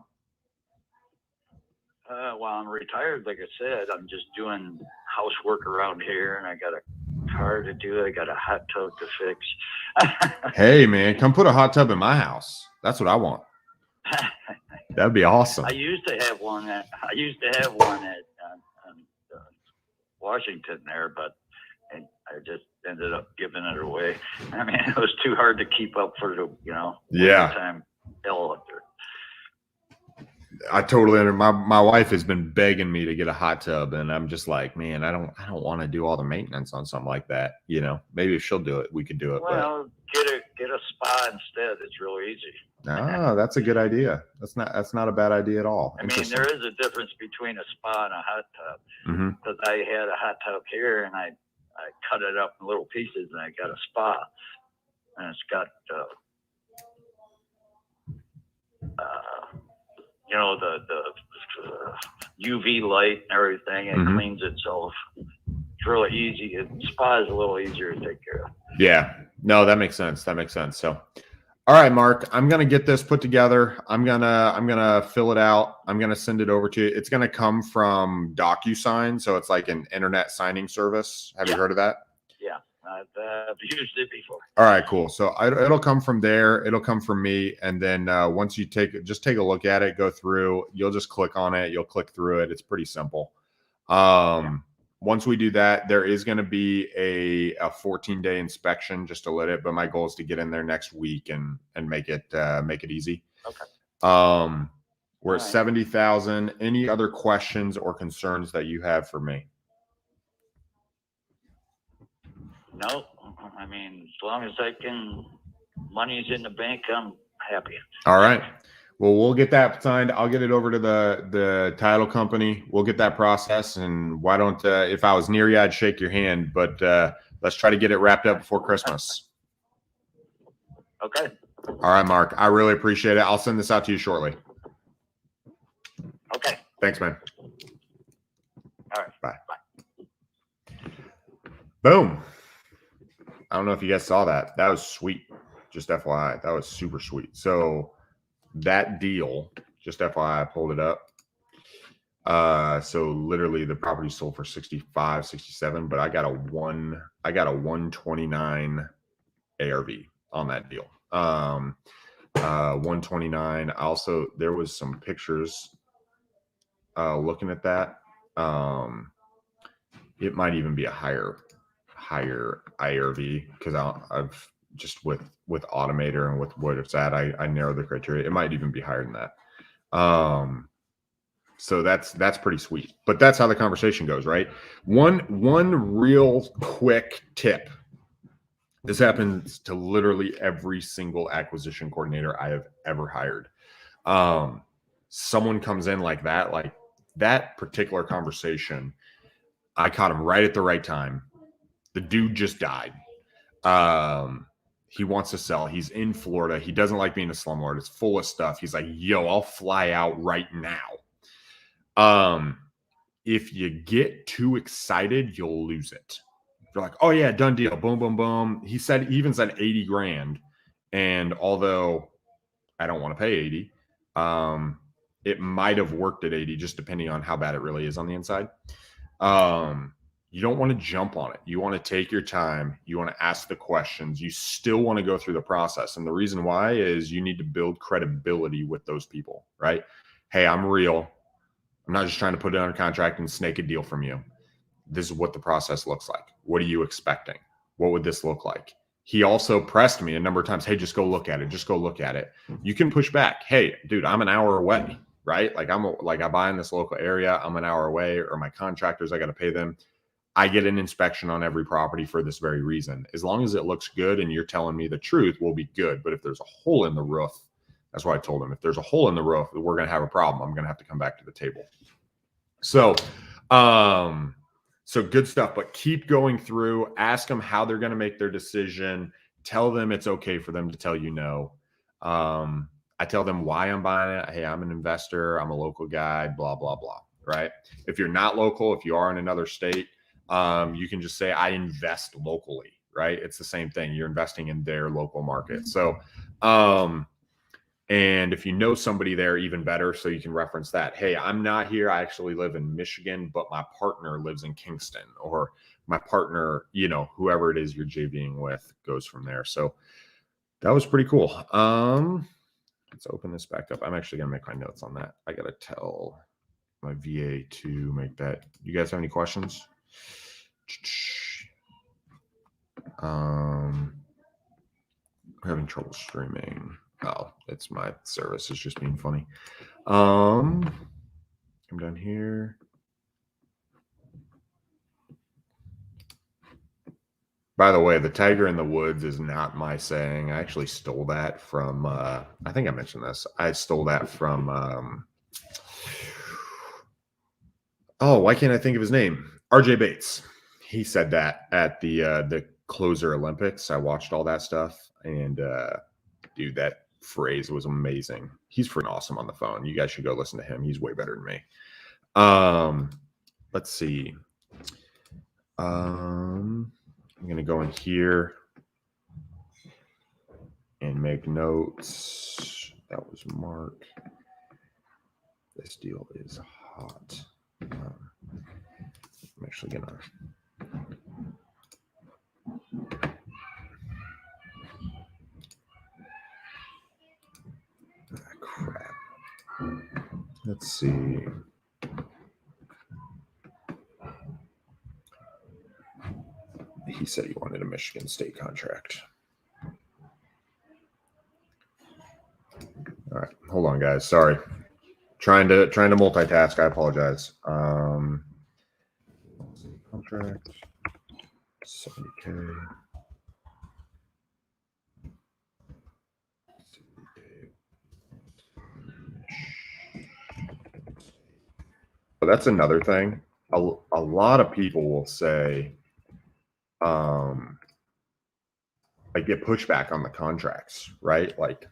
Well, I'm retired. Like I said, I'm just doing housework around here, and I got a car to do. I got a hot tub to fix. Hey, man, come put a hot tub in my house. That's what I want. That'd be awesome. I used to have one at Washington there, but I just ended up giving it away. I mean, it was too hard to keep up for the time hell up there. I totally my wife has been begging me to get a hot tub, and I'm just like, man, I don't want to do all the maintenance on something like that. Maybe if she'll do it, we could do it. Well, get a spa instead. It's real easy. Ah, that's a good idea. That's not a bad idea at all. I mean, there is a difference between a spa and a hot tub. Because I had a hot tub here, and I cut it up in little pieces, and I got a spa, and it's got the UV light and everything. It cleans itself. It's really easy. Spa is a little easier to take care of. Yeah, no, that makes sense. So, all right, Mark, I'm gonna get this put together. I'm gonna fill it out. I'm gonna send it over to you. It's gonna come from DocuSign, so it's like an internet signing service. Have you heard of that? Yeah, I've used it before. All right, cool. So it'll come from there. It'll come from me, and then once you take a look at it, go through. You'll just click on it. You'll click through it. It's pretty simple. Once we do that, there is going to be a 14-day inspection just to let it. But my goal is to get in there next week and make it easy. Okay. We're at 70,000. Any other questions or concerns that you have for me? No, I mean, as long as money's in the bank, I'm happy. All right. Well, we'll get that signed. I'll get it over to the title company. We'll get that process. And why don't, if I was near you, I'd shake your hand, but let's try to get it wrapped up before Christmas. Okay. All right, Mark. I really appreciate it. I'll send this out to you shortly. Okay. Thanks, man. All right. Bye. Boom. I don't know if you guys saw that. That was sweet. Just FYI. That was super sweet. So that deal, just FYI, I pulled it up. So literally the property sold for 65, 67, but I got a 129 ARV on that deal. 129. Also, there was some pictures looking at that. It might even be a higher IRV because I've just with Automator and with what it's at, I narrowed the criteria. It might even be higher than that. So that's pretty sweet. But that's how the conversation goes, right? One real quick tip. This happens to literally every single acquisition coordinator I have ever hired. Someone comes in like that particular conversation, I caught him right at the right time. The dude just died. He wants to sell. He's in Florida. He doesn't like being a slumlord. It's full of stuff. He's like, yo, I'll fly out right now. If you get too excited, you'll lose it. You're like, oh yeah, done deal. Boom, boom, boom. He even said 80 grand. And although I don't want to pay 80, it might have worked at 80, just depending on how bad it really is on the inside. you don't want to jump on it. You want to take your time. You want to ask the questions. You still want to go through the process. And the reason why is you need to build credibility with those people, right? Hey, I'm real. I'm not just trying to put it under contract and snake a deal from you. This is what the process looks like. What are you expecting? What would this look like? He also pressed me a number of times. Hey, just go look at it. Just go look at it. You can push back. Hey, dude, I'm an hour away, right? Like I buy in this local area. I'm an hour away, or my contractors, I got to pay them. I get an inspection on every property for this very reason. As long as it looks good and you're telling me the truth, we'll be good. But if there's a hole in the roof, that's what I told him. If there's a hole in the roof, we're going to have a problem. I'm going to have to come back to the table. So, so good stuff, but keep going through, ask them how they're going to make their decision. Tell them it's okay for them to tell you no. I tell them why I'm buying it. Hey, I'm an investor. I'm a local guy, blah, blah, blah. Right. If you're not local, if you are in another state, you can just say, I invest locally, right? It's the same thing. You're investing in their local market. So, and if you know somebody there, even better, so you can reference that. Hey, I'm not here. I actually live in Michigan, but my partner lives in Kingston, or my partner, you know, whoever it is you're JVing with goes from there. So that was pretty cool. Let's open this back up. I'm actually going to make my notes on that. I got to tell my VA to make that. You guys have any questions? Having trouble streaming. Oh, it's my service is just being funny. Come down here. By the way, the tiger in the woods is not my saying. I actually stole that from, I think I mentioned this. I stole that from, oh, why can't I think of his name? RJ Bates. He said that at the Closer Olympics. I watched all that stuff, and dude, that phrase was amazing. He's freaking awesome on the phone. You guys should go listen to him. He's way better than me. Let's see. I'm gonna go in here and make notes. That was Mark. This deal is hot. I'm actually gonna. Crap. Let's see. He said he wanted a Michigan State contract. All right, hold on, guys. Sorry, trying to multitask. I apologize. Contract 70K. But that's another thing. A lot of people will say, like, get pushback on the contracts, right? Like,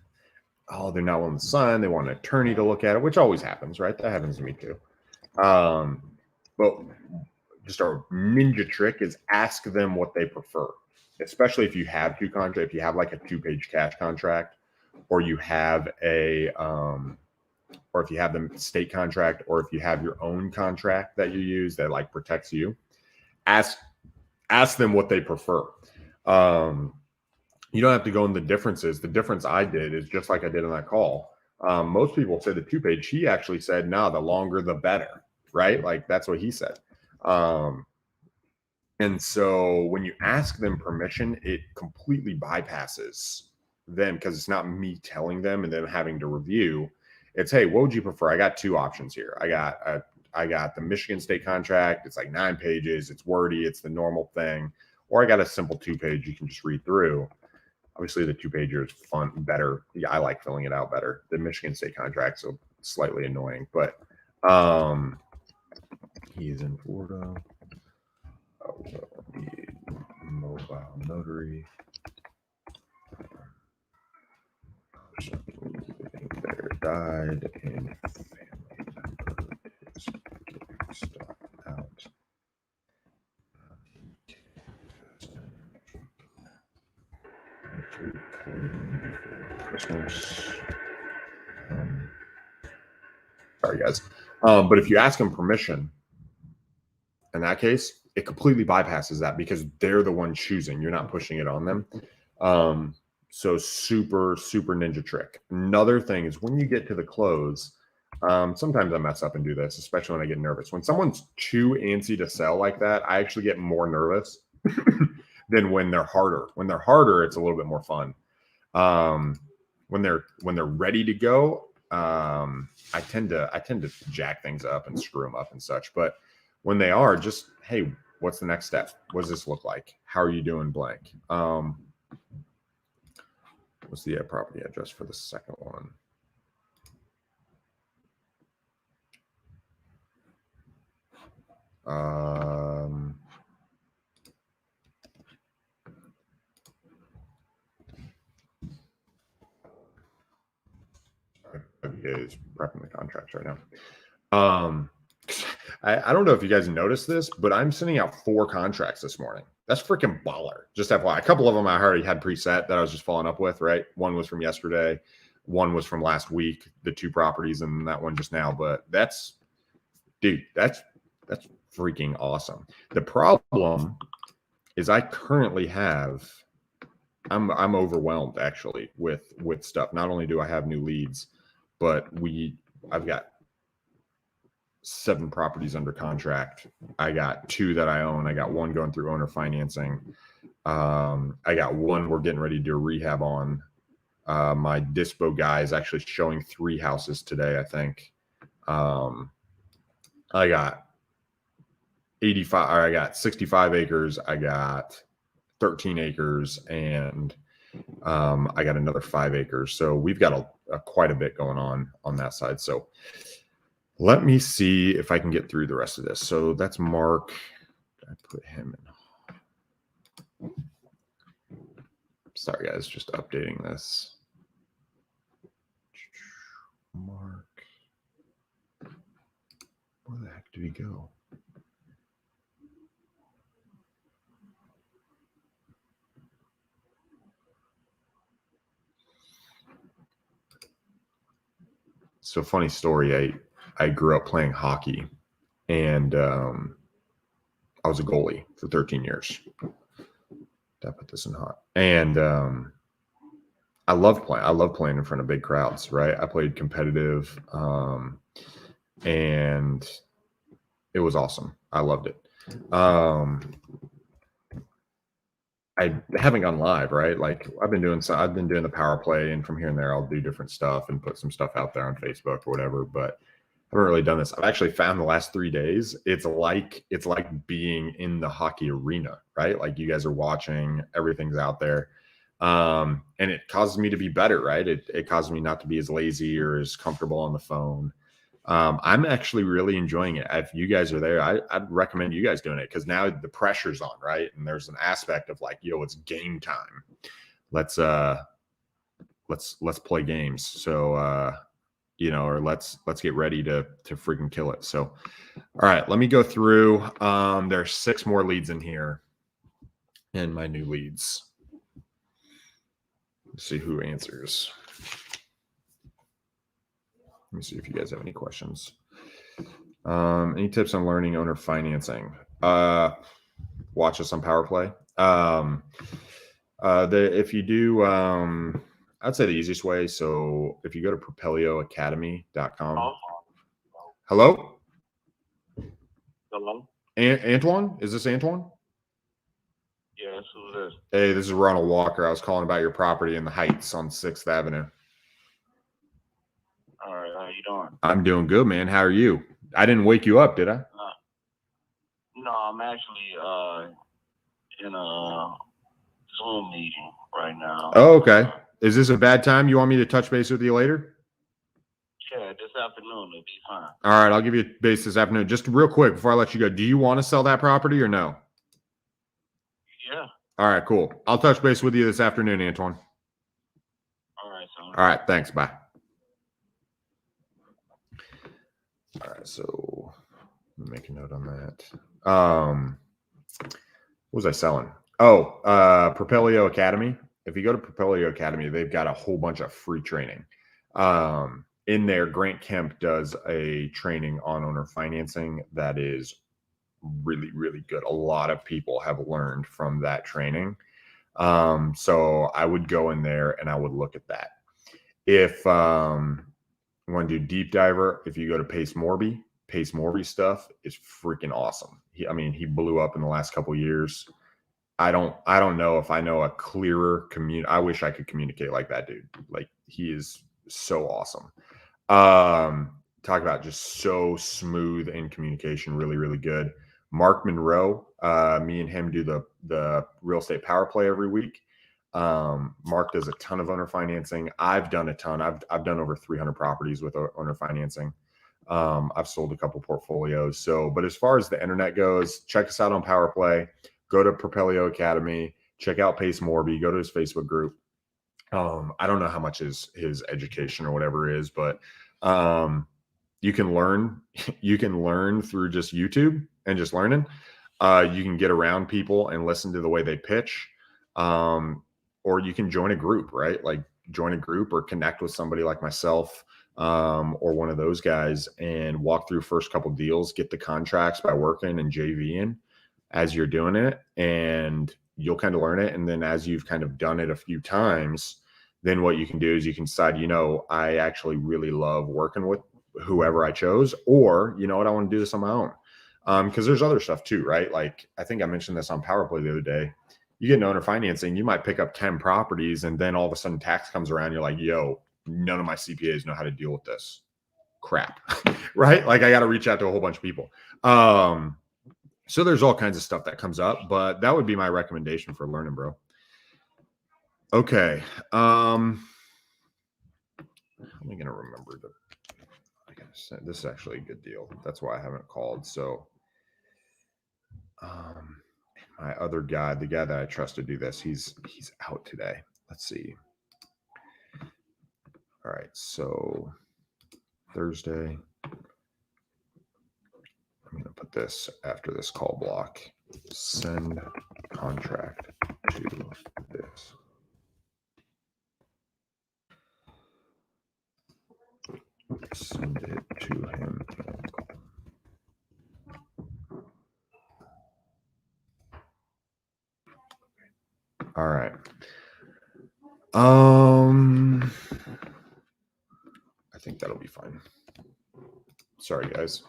oh, they're not willing to sign. They want an attorney to look at it, which always happens, right? That happens to me too. But just our ninja trick is ask them what they prefer, especially if you have two contracts. If you have like a 2-page cash contract, or you have a, or if you have the state contract, or if you have your own contract that you use that like protects you, ask them what they prefer. You don't have to go into the differences. The difference I did is just like I did on that call. Most people say the 2-page. He actually said, no, the longer the better, right? Like that's what he said. And so when you ask them permission, it completely bypasses them, because it's not me telling them and then having to review. It's, hey, what would you prefer? I got 2 options here. I got the Michigan State contract. It's like 9 pages. It's wordy. It's the normal thing. Or I got a simple 2-page you can just read through. Obviously, the 2-pager is fun, better. Yeah, I like filling it out better. The Michigan State contract, so slightly annoying. But he's in Florida. Mobile notary. There died and family member is getting stuff out. Christmas. Sorry, guys. But if you ask them permission, in that case, it completely bypasses that because they're the one choosing. You're not pushing it on them. So super ninja trick. Another thing is when you get to the close, sometimes I mess up and do this, especially when I get nervous. When someone's too antsy to sell like that, I actually get more nervous than when they're harder. When they're harder, it's a little bit more fun. When they're ready to go, I tend to jack things up and screw them up and such. But when they are, just, hey, what's the next step? What does this look like? How are you doing blank? What's the property address for the second one? Is prepping the contracts right now. I don't know if you guys noticed this, but I'm sending out 4 contracts this morning. That's freaking baller. Just FYI, a couple of them I already had preset that I was just following up with, right? One was from yesterday. One was from last week, the 2 properties, and that one just now. But that's freaking awesome. The problem is I currently have, I'm overwhelmed actually with stuff. Not only do I have new leads, but I've got 7 properties under contract. I got 2 that I own. I got 1 going through owner financing. I got 1 we're getting ready to do a rehab on. My dispo guy is actually showing 3 houses today, I think. I got 85, or I got 65 acres. I got 13 acres, and I got another 5 acres. So we've got quite a bit going on that side. So let me see if I can get through the rest of this. So that's Mark. I put him in. Sorry, guys, just updating this. Mark. Where the heck did he go? So funny story. I grew up playing hockey, and I was a goalie for 13 years. Did I put this in hot? And I love playing in front of big crowds, right? I played competitive, and it was awesome. I loved it. I haven't gone live, right? Like I've been doing the power play, and from here and there, I'll do different stuff and put some stuff out there on Facebook or whatever. But I haven't really done this. I've actually found the last 3 days, it's like being in the hockey arena, right? Like you guys are watching, everything's out there. And it causes me to be better, right? It causes me not to be as lazy or as comfortable on the phone. I'm actually really enjoying it. If you guys are there, I'd recommend you guys doing it, because now the pressure's on, right? And there's an aspect of like, yo, it's game time. Let's play games. So, or let's get ready to freaking kill it. So, all right, let me go through. There's 6 more leads in here, and my new leads. Let's see who answers. Let me see if you guys have any questions. Any tips on learning owner financing? Watch us on Power Play. If you do, I'd say the easiest way. So if you go to propelioacademy.com. Hello? Hello? Antoine? Is this Antoine? Yes, who's this? Hey, this is Ronald Walker. I was calling about your property in the Heights on 6th Avenue. All right, how you doing? I'm doing good, man. How are you? I didn't wake you up, did I? No, I'm actually in a Zoom meeting right now. Oh, okay. Is this a bad time? You want me to touch base with you later? Yeah, this afternoon it'll be fine. All right, I'll give you a base this afternoon. Just real quick before I let you go, do you want to sell that property or no? Yeah. All right, cool. I'll touch base with you this afternoon, Antoine. All right, son. All right, thanks. Bye. All right, so let me make a note on that. What was I selling? Oh, Propelio Academy. If you go to Propelio Academy, they've got a whole bunch of free training. In there, Grant Kemp does a training on owner financing that is really, really good. A lot of people have learned from that training. So I would go in there and I would look at that. If you want to do deep diver, if you go to Pace Morby stuff is freaking awesome. He blew up in the last couple of years. I don't know if I know a clearer I wish I could communicate like that dude. Like, he is so awesome. Talk about just so smooth in communication, really, really good. Mark Monroe, me and him do the real estate power play every week. Mark does a ton of owner financing. I've done a ton. I've done over 300 properties with owner financing. I've sold a couple portfolios. But as far as the internet goes, check us out on Power Play. Go to Propelio Academy. Check out Pace Morby. Go to his Facebook group. I don't know how much his education or whatever is, but you can learn. You can learn through just YouTube and just learning. You can get around people and listen to the way they pitch. Or you can join a group, right? Like, join a group or connect with somebody like myself, or one of those guys, and walk through first couple deals, get the contracts by working and JVing as you're doing it, and you'll kind of learn it. And then as you've kind of done it a few times, then what you can do is you can decide, I actually really love working with whoever I chose, or, I want to do this on my own. Because there's other stuff too, right? Like, I think I mentioned this on Power Play the other day. You get an owner financing, you might pick up 10 properties, and then all of a sudden tax comes around. You're like, yo, none of my CPAs know how to deal with this crap, right? Like, I got to reach out to a whole bunch of people. So there's all kinds of stuff that comes up, but that would be my recommendation for learning, bro. Okay. How am I going to remember this is actually a good deal. That's why I haven't called. So, my other guy, the guy that I trust to do this, he's out today. Let's see. All right. So Thursday, I'm going to put this after this call block. Send contract to this. Send it to him. All right. I think that'll be fine. Sorry, guys.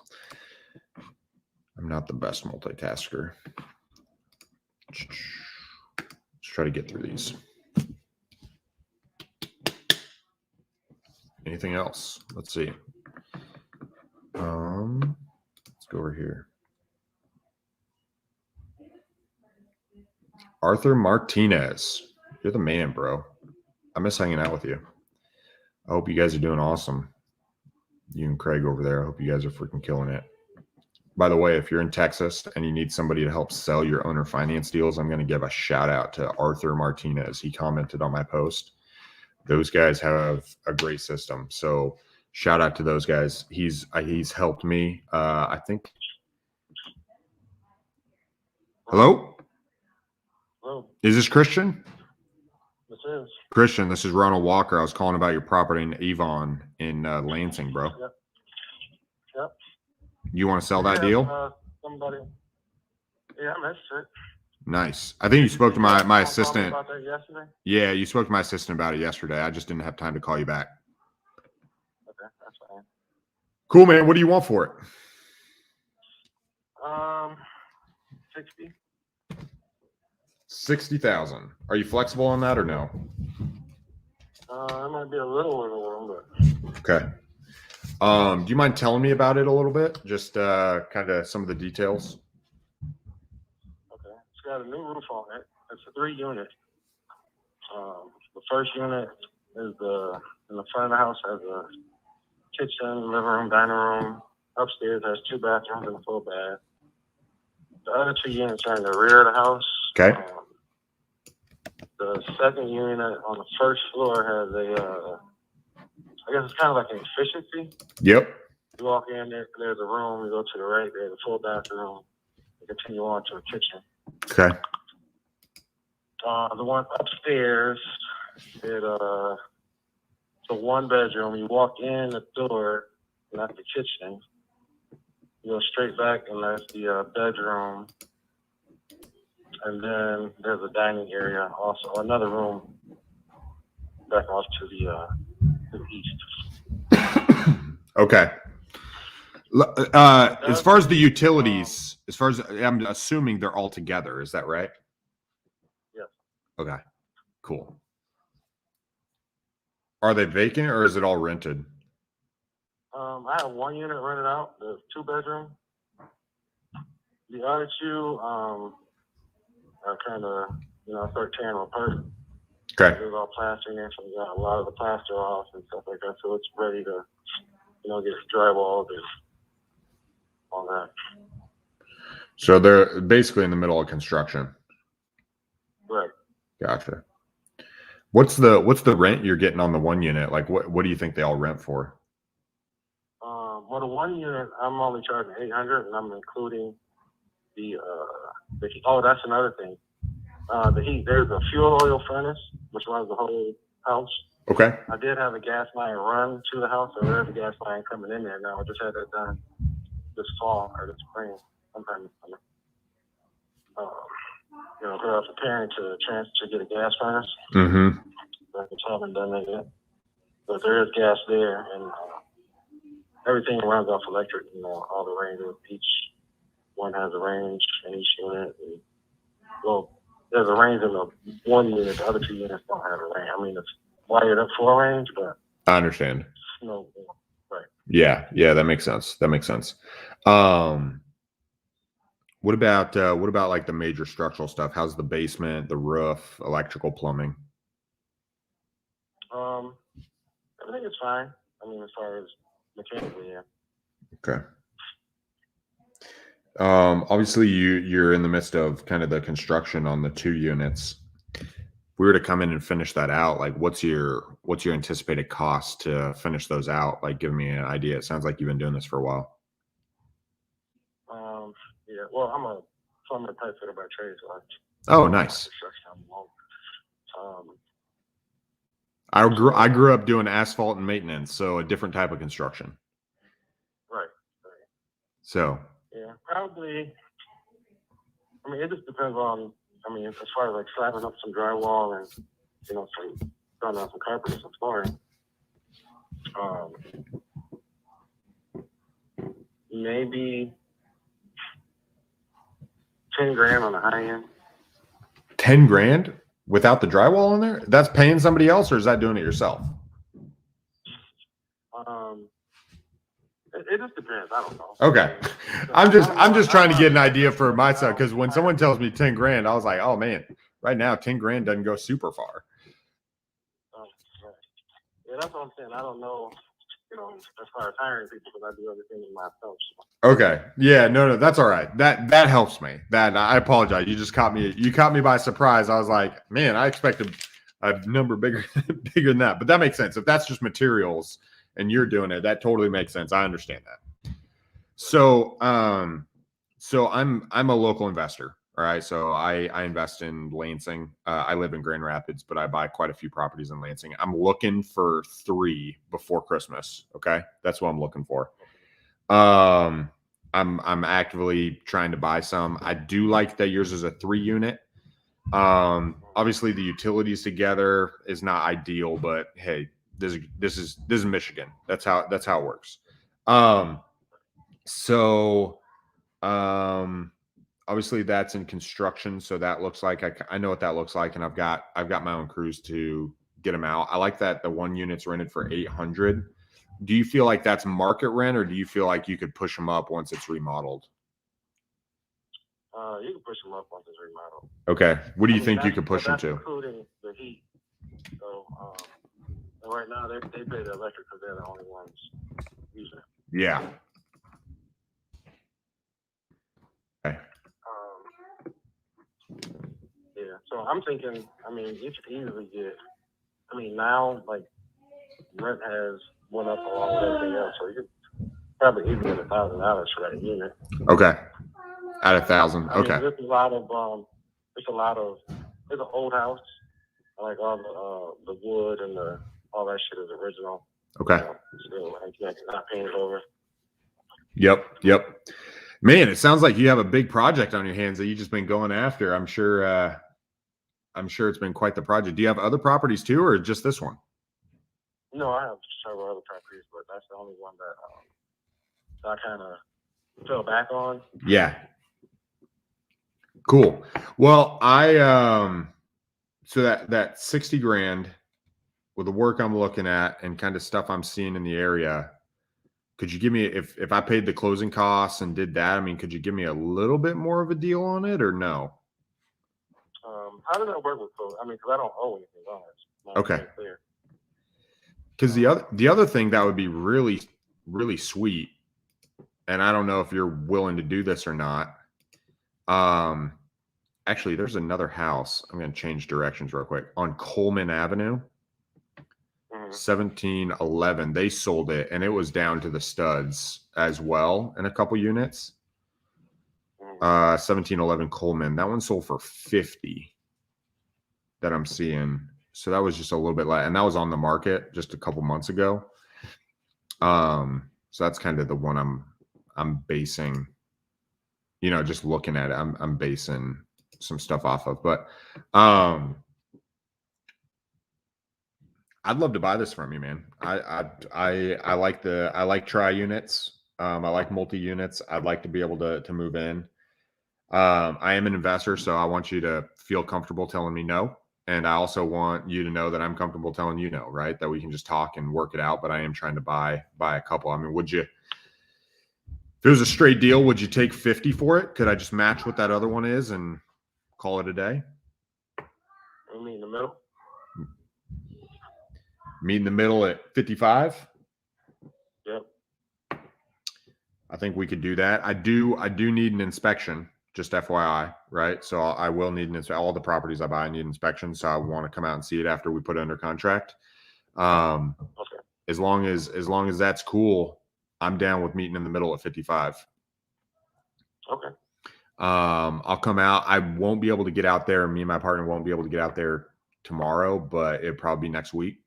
I'm not the best multitasker. Let's try to get through these. Anything else? Let's see. Let's go over here. Arthur Martinez. You're the man, bro. I miss hanging out with you. I hope you guys are doing awesome. You and Craig over there. I hope you guys are freaking killing it. By the way, if you're in Texas and you need somebody to help sell your owner finance deals, I'm going to give a shout out to Arthur Martinez. He commented on my post. Those guys have a great system. So shout out to those guys. He's helped me. I think. Hello? Hello. Is this Christian? This is. Christian, this is Ronald Walker. I was calling about your property in Avon in Lansing, bro. Yep. Yep. You want to sell that deal? Somebody. Yeah, I'm interested. Nice. I think you spoke to my assistant. About that yesterday? Yeah, you spoke to my assistant about it yesterday. I just didn't have time to call you back. Okay, that's fine. Cool, man. What do you want for it? 60. 60,000. Are you flexible on that or no? It might be a little wiggle room, but. Okay. Do you mind telling me about it a little bit? Just kind of some of the details. Okay. It's got a new roof on it. It's a 3-unit. The first unit is in the front of the house has a kitchen, living room, dining room. Upstairs has 2 bathrooms and a full bath. The other 2 units are in the rear of the house. Okay. The second unit on the first floor has I guess it's kind of like an efficiency. Yep. You walk in, there's a room. You go to the right, there's a full bathroom. You continue on to a kitchen. Okay. The one upstairs, it's a 1-bedroom. You walk in the door, not the kitchen. You go straight back, and that's the bedroom. And then there's a dining area, also another room back off to the east. Okay. As far as the utilities, as far as I'm assuming they're all together, is that right? Yes. Okay. Cool. Are they vacant or is it all rented? I have one unit rented out, the 2-bedroom. The other two are kind of, I start tearing them apart. Okay. There's all plastering there, so we got a lot of the plaster off and stuff like that, so it's ready to, get drywalled and all that. So they're basically in the middle of construction. Right. Gotcha. What's the rent you're getting on the one unit? Like what do you think they all rent for? Well, the one unit I'm only charging $800, and I'm including the heat. Oh, that's another thing. The heat. There's a fuel oil furnace which runs the whole house. Okay. I did have a gas line run to the house, so there's a gas line coming in there now. I just had that done this fall or this spring, sometime this summer. They're preparing to get a gas furnace. Mm-hmm. I just haven't done that yet. But there is gas there, and everything runs off electric. All the ranges. Each one has a range in each unit. And, well, there's a range in the one unit. The other 2 units don't have a range. I mean, it's wired up for a range, but I understand. no, right. Yeah, that makes sense. What about like the major structural stuff? How's the basement, the roof, electrical, plumbing? Everything is fine. I mean, as far as mechanically, yeah. Okay. Obviously you're in the midst of kind of the construction on the 2 units. If we were to come in and finish that out, like what's your anticipated cost to finish those out? Like give me an idea. It sounds like you've been doing this for a while. Yeah, well, I'm a plumber pipe fitter by trade, so Oh, nice. I grew up doing asphalt and maintenance, so a different type of construction. Right. So. Yeah, probably. I mean, it just depends on. I mean, as far as like slapping up some drywall and some throwing out some carpet and some flooring. Maybe $10,000 on the high end. $10,000 without the drywall in there? That's paying somebody else, or is that doing it yourself? It just depends. I don't know. Okay, I'm just trying to get an idea for myself, because when someone tells me $10,000, I was like, oh man, right now $10,000 doesn't go super far. Yeah, that's what I'm saying. I don't know. As far as hiring people, because I do everything myself. Okay. Yeah. No. That's all right. That helps me. That I apologize. You caught me by surprise. I was like, man, I expected a number bigger than that. But that makes sense. If that's just materials and you're doing it, that totally makes sense. I understand that. So I'm a local investor. All right. So I invest in Lansing. I live in Grand Rapids, but I buy quite a few properties in Lansing. I'm looking for 3 before Christmas. Okay. That's what I'm looking for. I'm actively trying to buy some. I do like that yours is a 3 unit. Obviously the utilities together is not ideal, but hey, this is Michigan. That's how it works. Obviously that's in construction, so that looks like I know what that looks like, and I've got my own crews to get them out. I like that the 1 unit's rented for $800. Do you feel like that's market rent, or do you feel like you could push them up once it's remodeled? You can push them up once it's remodeled. Okay. What do you think you could push them to? Including the heat. So right now they pay the electric because they're the only ones using it. Yeah. Okay. Yeah. So I'm thinking. I mean, you could easily get. I mean, now like rent has went up along with everything else, so you could probably easily get $1,000 for that unit. Okay. At 1,000. Okay. I mean, there's an old house. Like all the wood and all that shit is original. Okay. Still, not painted over. Yep. Man, it sounds like you have a big project on your hands that you've just been going after. I'm sure it's been quite the project. Do you have other properties too, or just this one? No, I have several other properties, but that's the only one that I kind of fell back on. Yeah. Cool. Well, so that 60 grand with the work I'm looking at and kind of stuff I'm seeing in the area, could you give me, if I paid the closing costs and did that, I mean, could you give me a little bit more of a deal on it or no? How does that work with closing? I mean, because I don't owe anything on it. Okay. Because the other thing that would be really, really sweet, and I don't know if you're willing to do this or not. Actually, there's another house. I'm going to change directions real quick on Coleman Avenue. 1711. They sold it, and it was down to the studs as well in a couple units. 1711 Coleman. That one sold for 50. That I'm seeing. So that was just a little bit less, and that was on the market just a couple months ago. So that's kind of the one I'm basing, just looking at it. I'm basing some stuff off of, but I'd love to buy this from you, man. I like tri units. I like multi units. I'd like to be able to move in. I am an investor, so I want you to feel comfortable telling me no. And I also want you to know that I'm comfortable telling you no, right? That we can just talk and work it out, but I am trying to buy a couple. I mean, if it was a straight deal, would you take 50 for it? Could I just match what that other one is and call it a day? Meet in the middle. Meet in the middle at 55? Yep. I think we could do that. I do need an inspection, just FYI, right? So I will need all the properties I buy, I need inspection. So I want to come out and see it after we put it under contract. Okay. As long as that's cool, I'm down with meeting in the middle at 55. Okay. I'll come out. I won't be able to get out there. Me and my partner won't be able to get out there tomorrow, but it'll probably be next week.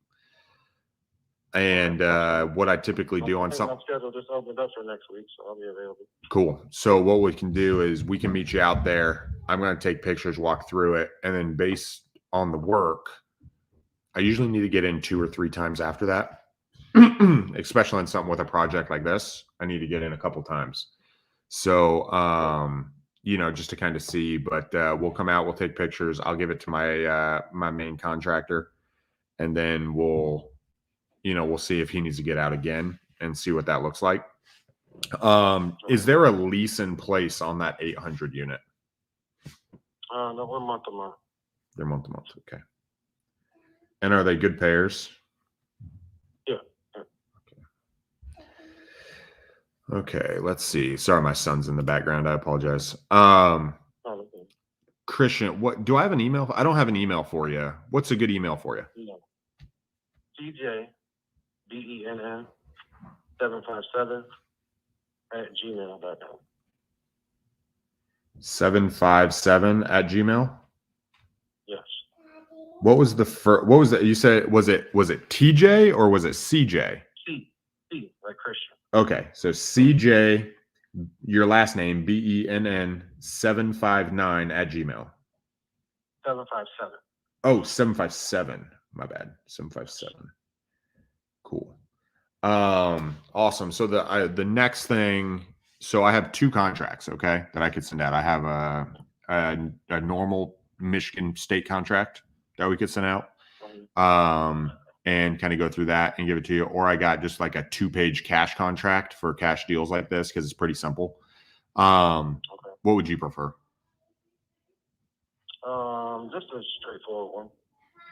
And what I typically do on some schedule just opened up for next week, so I'll be available. Cool. So what we can do is we can meet you out there. I'm going to take pictures, walk through it, and then based on the work, I usually need to get in 2 or 3 times after that. Especially on something with a project like this, I need to get in a couple times. So just to kind of see, but we'll come out, we'll take pictures. I'll give it to my main contractor, and then we'll see if he needs to get out again and see what that looks like. Is there a lease in place on that 800 unit? No, we're month to month. They're month to month. Okay. And are they good payers? Yeah. Okay. Let's see. Sorry, my son's in the background. I apologize. Christian, what do I have an email? I don't have an email for you. What's a good email for you? No. TJ BENN 757@gmail.com. 757 at Gmail? Yes. What was the first? What was it? You said was it TJ or was it CJ? C like Christian. Okay, so CJ, your last name BENN 759 at Gmail. 757. Oh, 757. My bad. 757. Cool. Awesome. So the next thing. So I have 2 contracts, okay, that I could send out. I have a normal Michigan state contract that we could send out, and kind of go through that and give it to you. Or I got just like a 2-page cash contract for cash deals like this because it's pretty simple. Okay. What would you prefer? Just a straightforward one.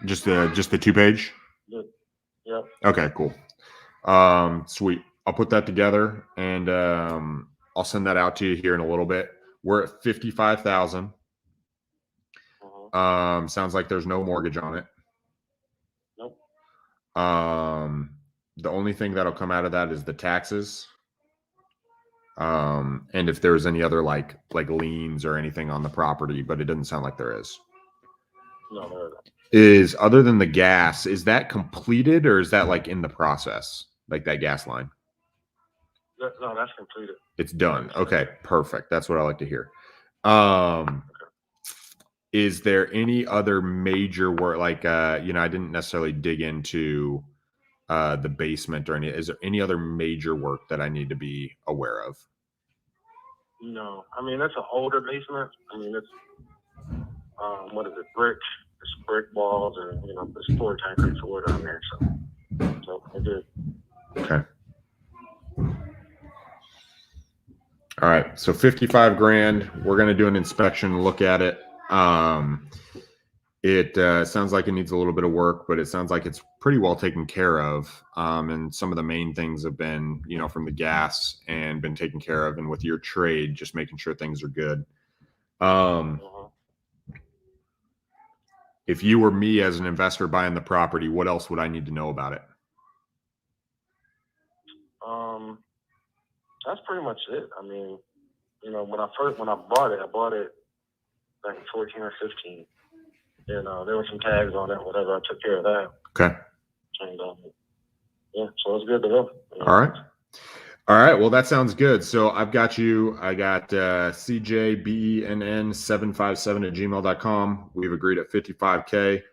Just the 2-page? Yep. Okay, cool. Sweet. I'll put that together and I'll send that out to you here in a little bit. We're at 55,000. Sounds like there's no mortgage on it. Nope. The only thing that'll come out of that is the taxes. And if there's any other like liens or anything on the property, but it doesn't sound like there is. No, there isn't. Is other than the gas, is that completed or is that like in the process? Like that gas line? No, that's completed. It's done. Okay, perfect. That's what I like to hear. Is there any other major work? Like, I didn't necessarily dig into the basement or any. Is there any other major work that I need to be aware of? No, I mean it's an older basement. I mean it's what is it? Brick. It's brick walls, and there's 4 concrete floor down there. So I did. Okay. All right. So 55 grand. We're going to do an inspection, look at it. It sounds like it needs a little bit of work, but it sounds like it's pretty well taken care of. And some of the main things have been, from the gas and been taken care of. And with your trade, just making sure things are good. If you were me as an investor buying the property, what else would I need to know about it? That's pretty much it. I mean, when I bought it back in 14 or 15. And there were some tags on it, whatever. I took care of that. Okay. And so it's good to go. All right. Well, that sounds good. So I got CJBENN757@gmail.com. We've agreed at 55K.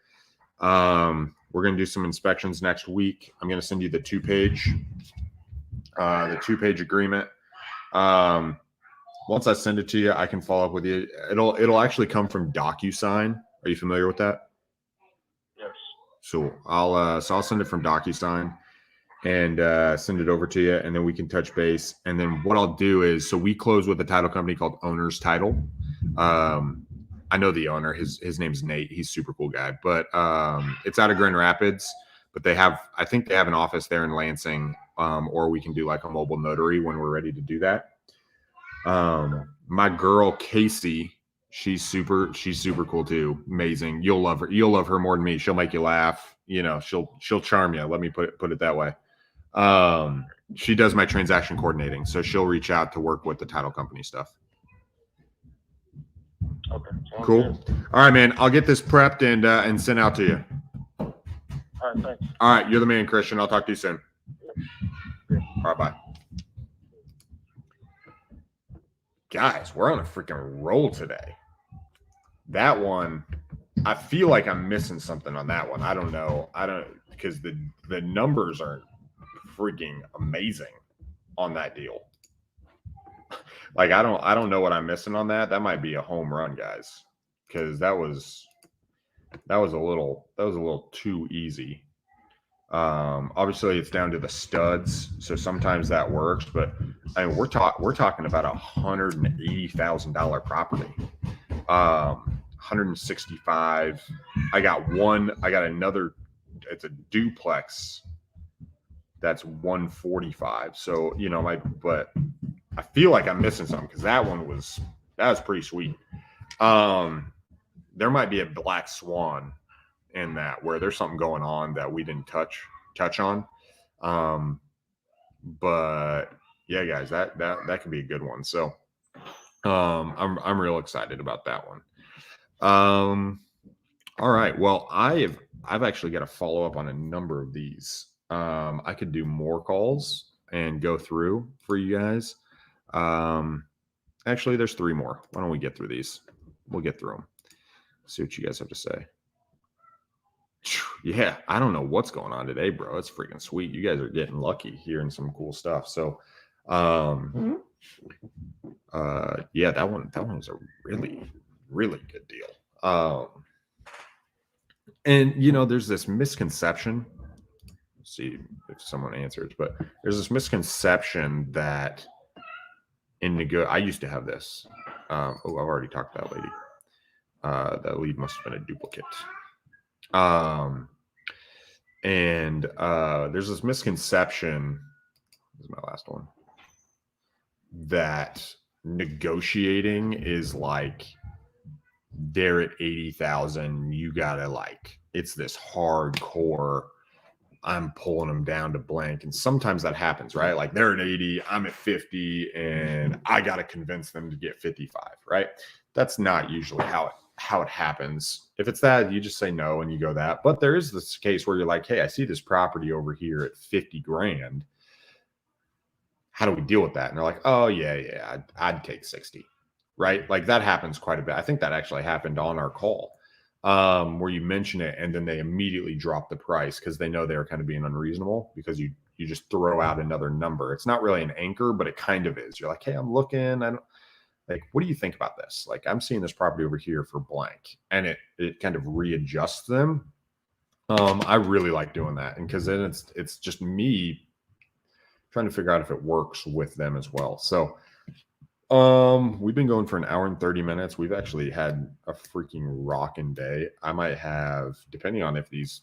We're going to do some inspections next week. I'm going to send you the 2-page agreement. Once I send it to you, I can follow up with you. It'll actually come from DocuSign. Are you familiar with that? Yes. So I'll send it from DocuSign and send it over to you, and then we can touch base. And then what I'll do is, so we close with a title company called Owner's Title. I know the owner. His name's Nate. He's a super cool guy. But it's out of Grand Rapids. But I think they have an office there in Lansing, or we can do like a mobile notary when we're ready to do that. My girl Casey. She's super cool too. Amazing. You'll love her. You'll love her more than me. She'll make you laugh. She'll charm you. Let me put it that way. She does my transaction coordinating, so she'll reach out to work with the title company stuff. Okay. Cool. Good. All right, man. I'll get this prepped and sent out to you. All right. Thanks. All right. You're the man, Christian. I'll talk to you soon. Yeah. All right. Bye. Guys, we're on a freaking roll today. That one, I feel like I'm missing something on that one. I don't know. Because the numbers are freaking amazing on that deal. Like I don't know what I'm missing on that. That might be a home run, guys. Because that was a little too easy. Obviously it's down to the studs, so sometimes that works, but I mean we're talking about $180,000 property. 165. I got another, it's a duplex that's 145. So but I feel like I'm missing something because that was pretty sweet. There might be a black swan in that where there's something going on that we didn't touch on. But yeah, guys, that could be a good one. So I'm real excited about that one. All right. Well, I've actually got to follow up on a number of these. I could do more calls and go through for you guys. Actually, there's 3 more. Why don't we get through these? We'll get through them. See what you guys have to say. Yeah, I don't know what's going on today, bro. It's freaking sweet. You guys are getting lucky hearing some cool stuff. So, yeah, that one was a really, really good deal. And there's this misconception. Let's see if someone answers, but there's this misconception that I used to have this. I've already talked to that lady. That lead must have been a duplicate. And there's this misconception. This is my last one. That negotiating is like they're at 80,000. You gotta it's this hardcore. I'm pulling them down to blank, and sometimes that happens, right? Like they're at 80, I'm at 50, and I gotta convince them to get 55, right? That's not usually how it happens. If it's that, you just say no and you go that. But there is this case where you're like, hey, I see this property over here at 50 grand. how do we deal with that? And they're like, oh yeah, I'd take 60, right? Like that happens quite a bit. I think that actually happened on our call, where you mention it and then they immediately drop the price because they know they're kind of being unreasonable because you just throw out another number. It's not really an anchor, but it kind of is. You're like, hey, I'm looking. I don't like, what do you think about this? Like, I'm seeing this property over here for blank, and it kind of readjusts them. I really like doing that, and because then it's just me trying to figure out if it works with them as well. So, we've been going for an hour and 30 minutes. We've actually had a freaking rocking day. I might have, depending on if these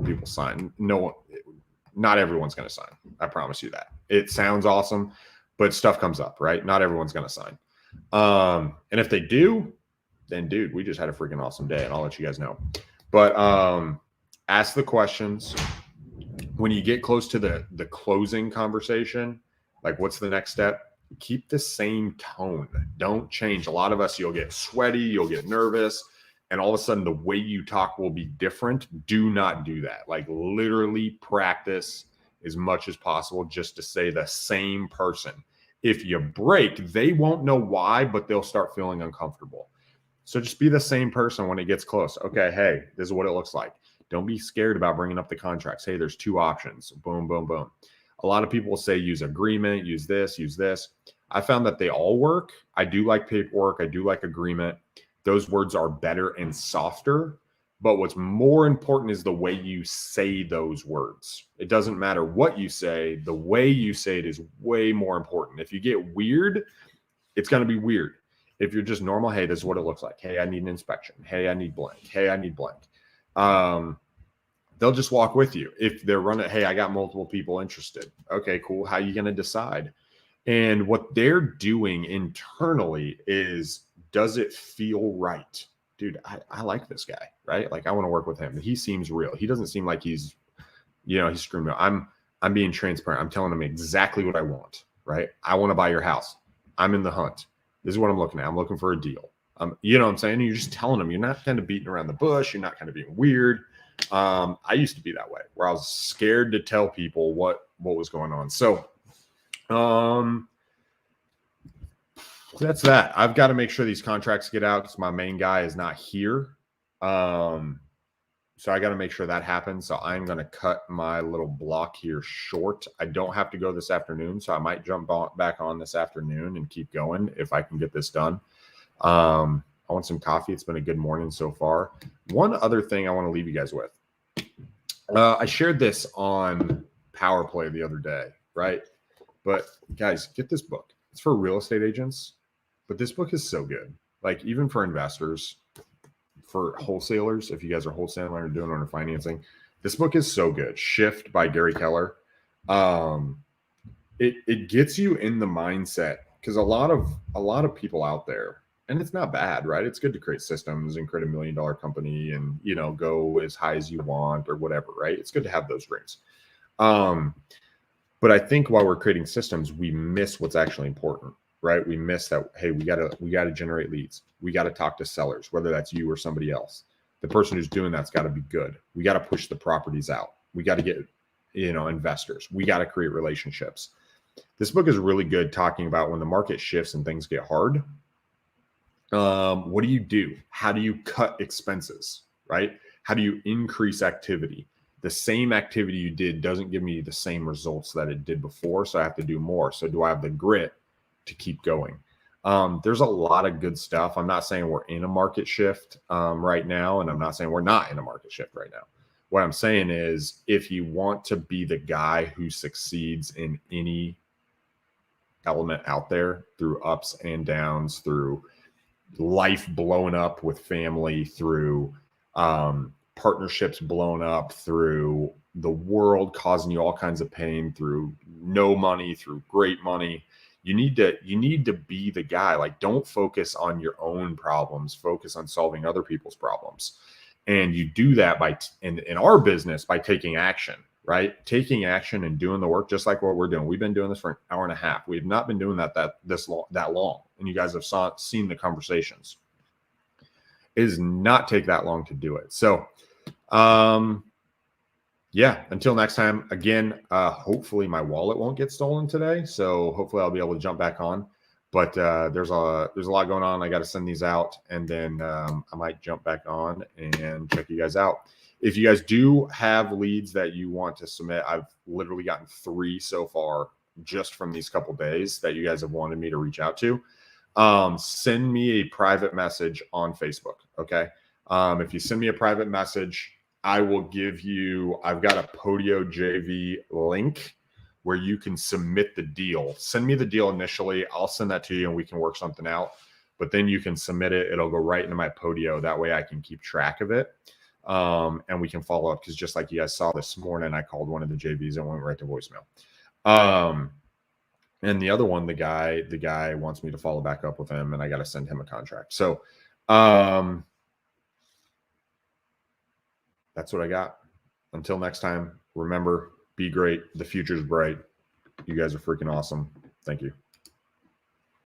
people sign, not everyone's going to sign. I promise you that. It sounds awesome, but stuff comes up, right? Not everyone's going to sign. And if they do, then dude, we just had a freaking awesome day, and I'll let you guys know. But ask the questions when you get close to the closing conversation. Like, what's the next step? Keep the same tone. Don't change. A lot of us, you'll get sweaty, you'll get nervous, and all of a sudden the way you talk will be different. Do not do that. Like, literally practice as much as possible just to say the same person. If you break, they won't know why, but they'll start feeling uncomfortable. So just be the same person when it gets close. Okay, hey, this is what it looks like. Don't be scared about bringing up the contracts. Hey, there's 2 options. Boom, boom, boom. A lot of people will say use agreement, use this, use this. I found that they all work. I do like paperwork. I do like agreement. Those words are better and softer. But what's more important is the way you say those words. It doesn't matter what you say. The way you say it is way more important. If you get weird, it's going to be weird. If you're just normal, hey, this is what it looks like. Hey, I need an inspection. Hey, I need blank. Hey, I need blank. They'll just walk with you. If they're running, hey, I got multiple people interested. Okay, cool. How are you going to decide? And what they're doing internally is, does it feel right? Dude, I like this guy, right? Like, I want to work with him. He seems real. He doesn't seem like he's screwing me. I'm being transparent. I'm telling him exactly what I want, right? I want to buy your house. I'm in the hunt. This is what I'm looking at. I'm looking for a deal. You know what I'm saying? You're just telling them. You're not kind of beating around the bush. You're not kind of being weird. I used to be that way, where I was scared to tell people what was going on. So, that's that. I've got to make sure these contracts get out because my main guy is not here. So I got to make sure that happens. So I'm going to cut my little block here short. I don't have to go this afternoon, so I might jump back on this afternoon and keep going if I can get this done. I want some coffee. It's been a good morning so far. One other thing I want to leave you guys with. I shared this on Power Play the other day, right? But guys, get this book. It's for real estate agents, but this book is so good. Like, even for investors, for wholesalers, if you guys are wholesaling or doing owner financing, this book is so good. Shift by Gary Keller. It gets you in the mindset, because a lot of people out there, and it's not bad, right? It's good to create systems and create $1 million company and, go as high as you want or whatever, right? It's good to have those dreams. But I think while we're creating systems, we miss what's actually important, right? We miss that, hey, we gotta generate leads. We got to talk to sellers, whether that's you or somebody else. The person who's doing that's got to be good. We got to push the properties out. We got to get, investors. We got to create relationships. This book is really good talking about when the market shifts and things get hard. What do? How do you cut expenses, right? How do you increase activity? The same activity you did doesn't give me the same results that it did before, so I have to do more. So do I have the grit to keep going? There's a lot of good stuff. I'm not saying we're in a market shift right now, and I'm not saying we're not in a market shift right now. What I'm saying is, if you want to be the guy who succeeds in any element out there, through ups and downs, through life blown up with family, through partnerships blown up, through the world causing you all kinds of pain, through no money, through great money, you need to be the guy. Like, don't focus on your own problems, focus on solving other people's problems. And you do that in our business by taking action, right? Taking action and doing the work, just like what we're doing. We've been doing this for an hour and a half. We've not been doing that long. And you guys have seen the conversations. It does not take that long to do it. So, yeah, until next time, again, hopefully my wallet won't get stolen today. So hopefully I'll be able to jump back on. But there's a lot going on. I got to send these out, and then I might jump back on and check you guys out. If you guys do have leads that you want to submit, I've literally gotten 3 so far just from these couple days that you guys have wanted me to reach out to. Send me a private message on Facebook. Okay. If you send me a private message, I will give you, I've got a Podio JV link where you can submit the deal. Send me the deal initially. I'll send that to you and we can work something out. But then you can submit it. It'll go right into my Podio. That way I can keep track of it. And we can follow up, because just like you guys saw this morning, I called one of the JVs and went right to voicemail. And the other one, the guy wants me to follow back up with him, and I got to send him a contract. So that's what I got. Until next time, remember, be great. The future's bright. You guys are freaking awesome. Thank you.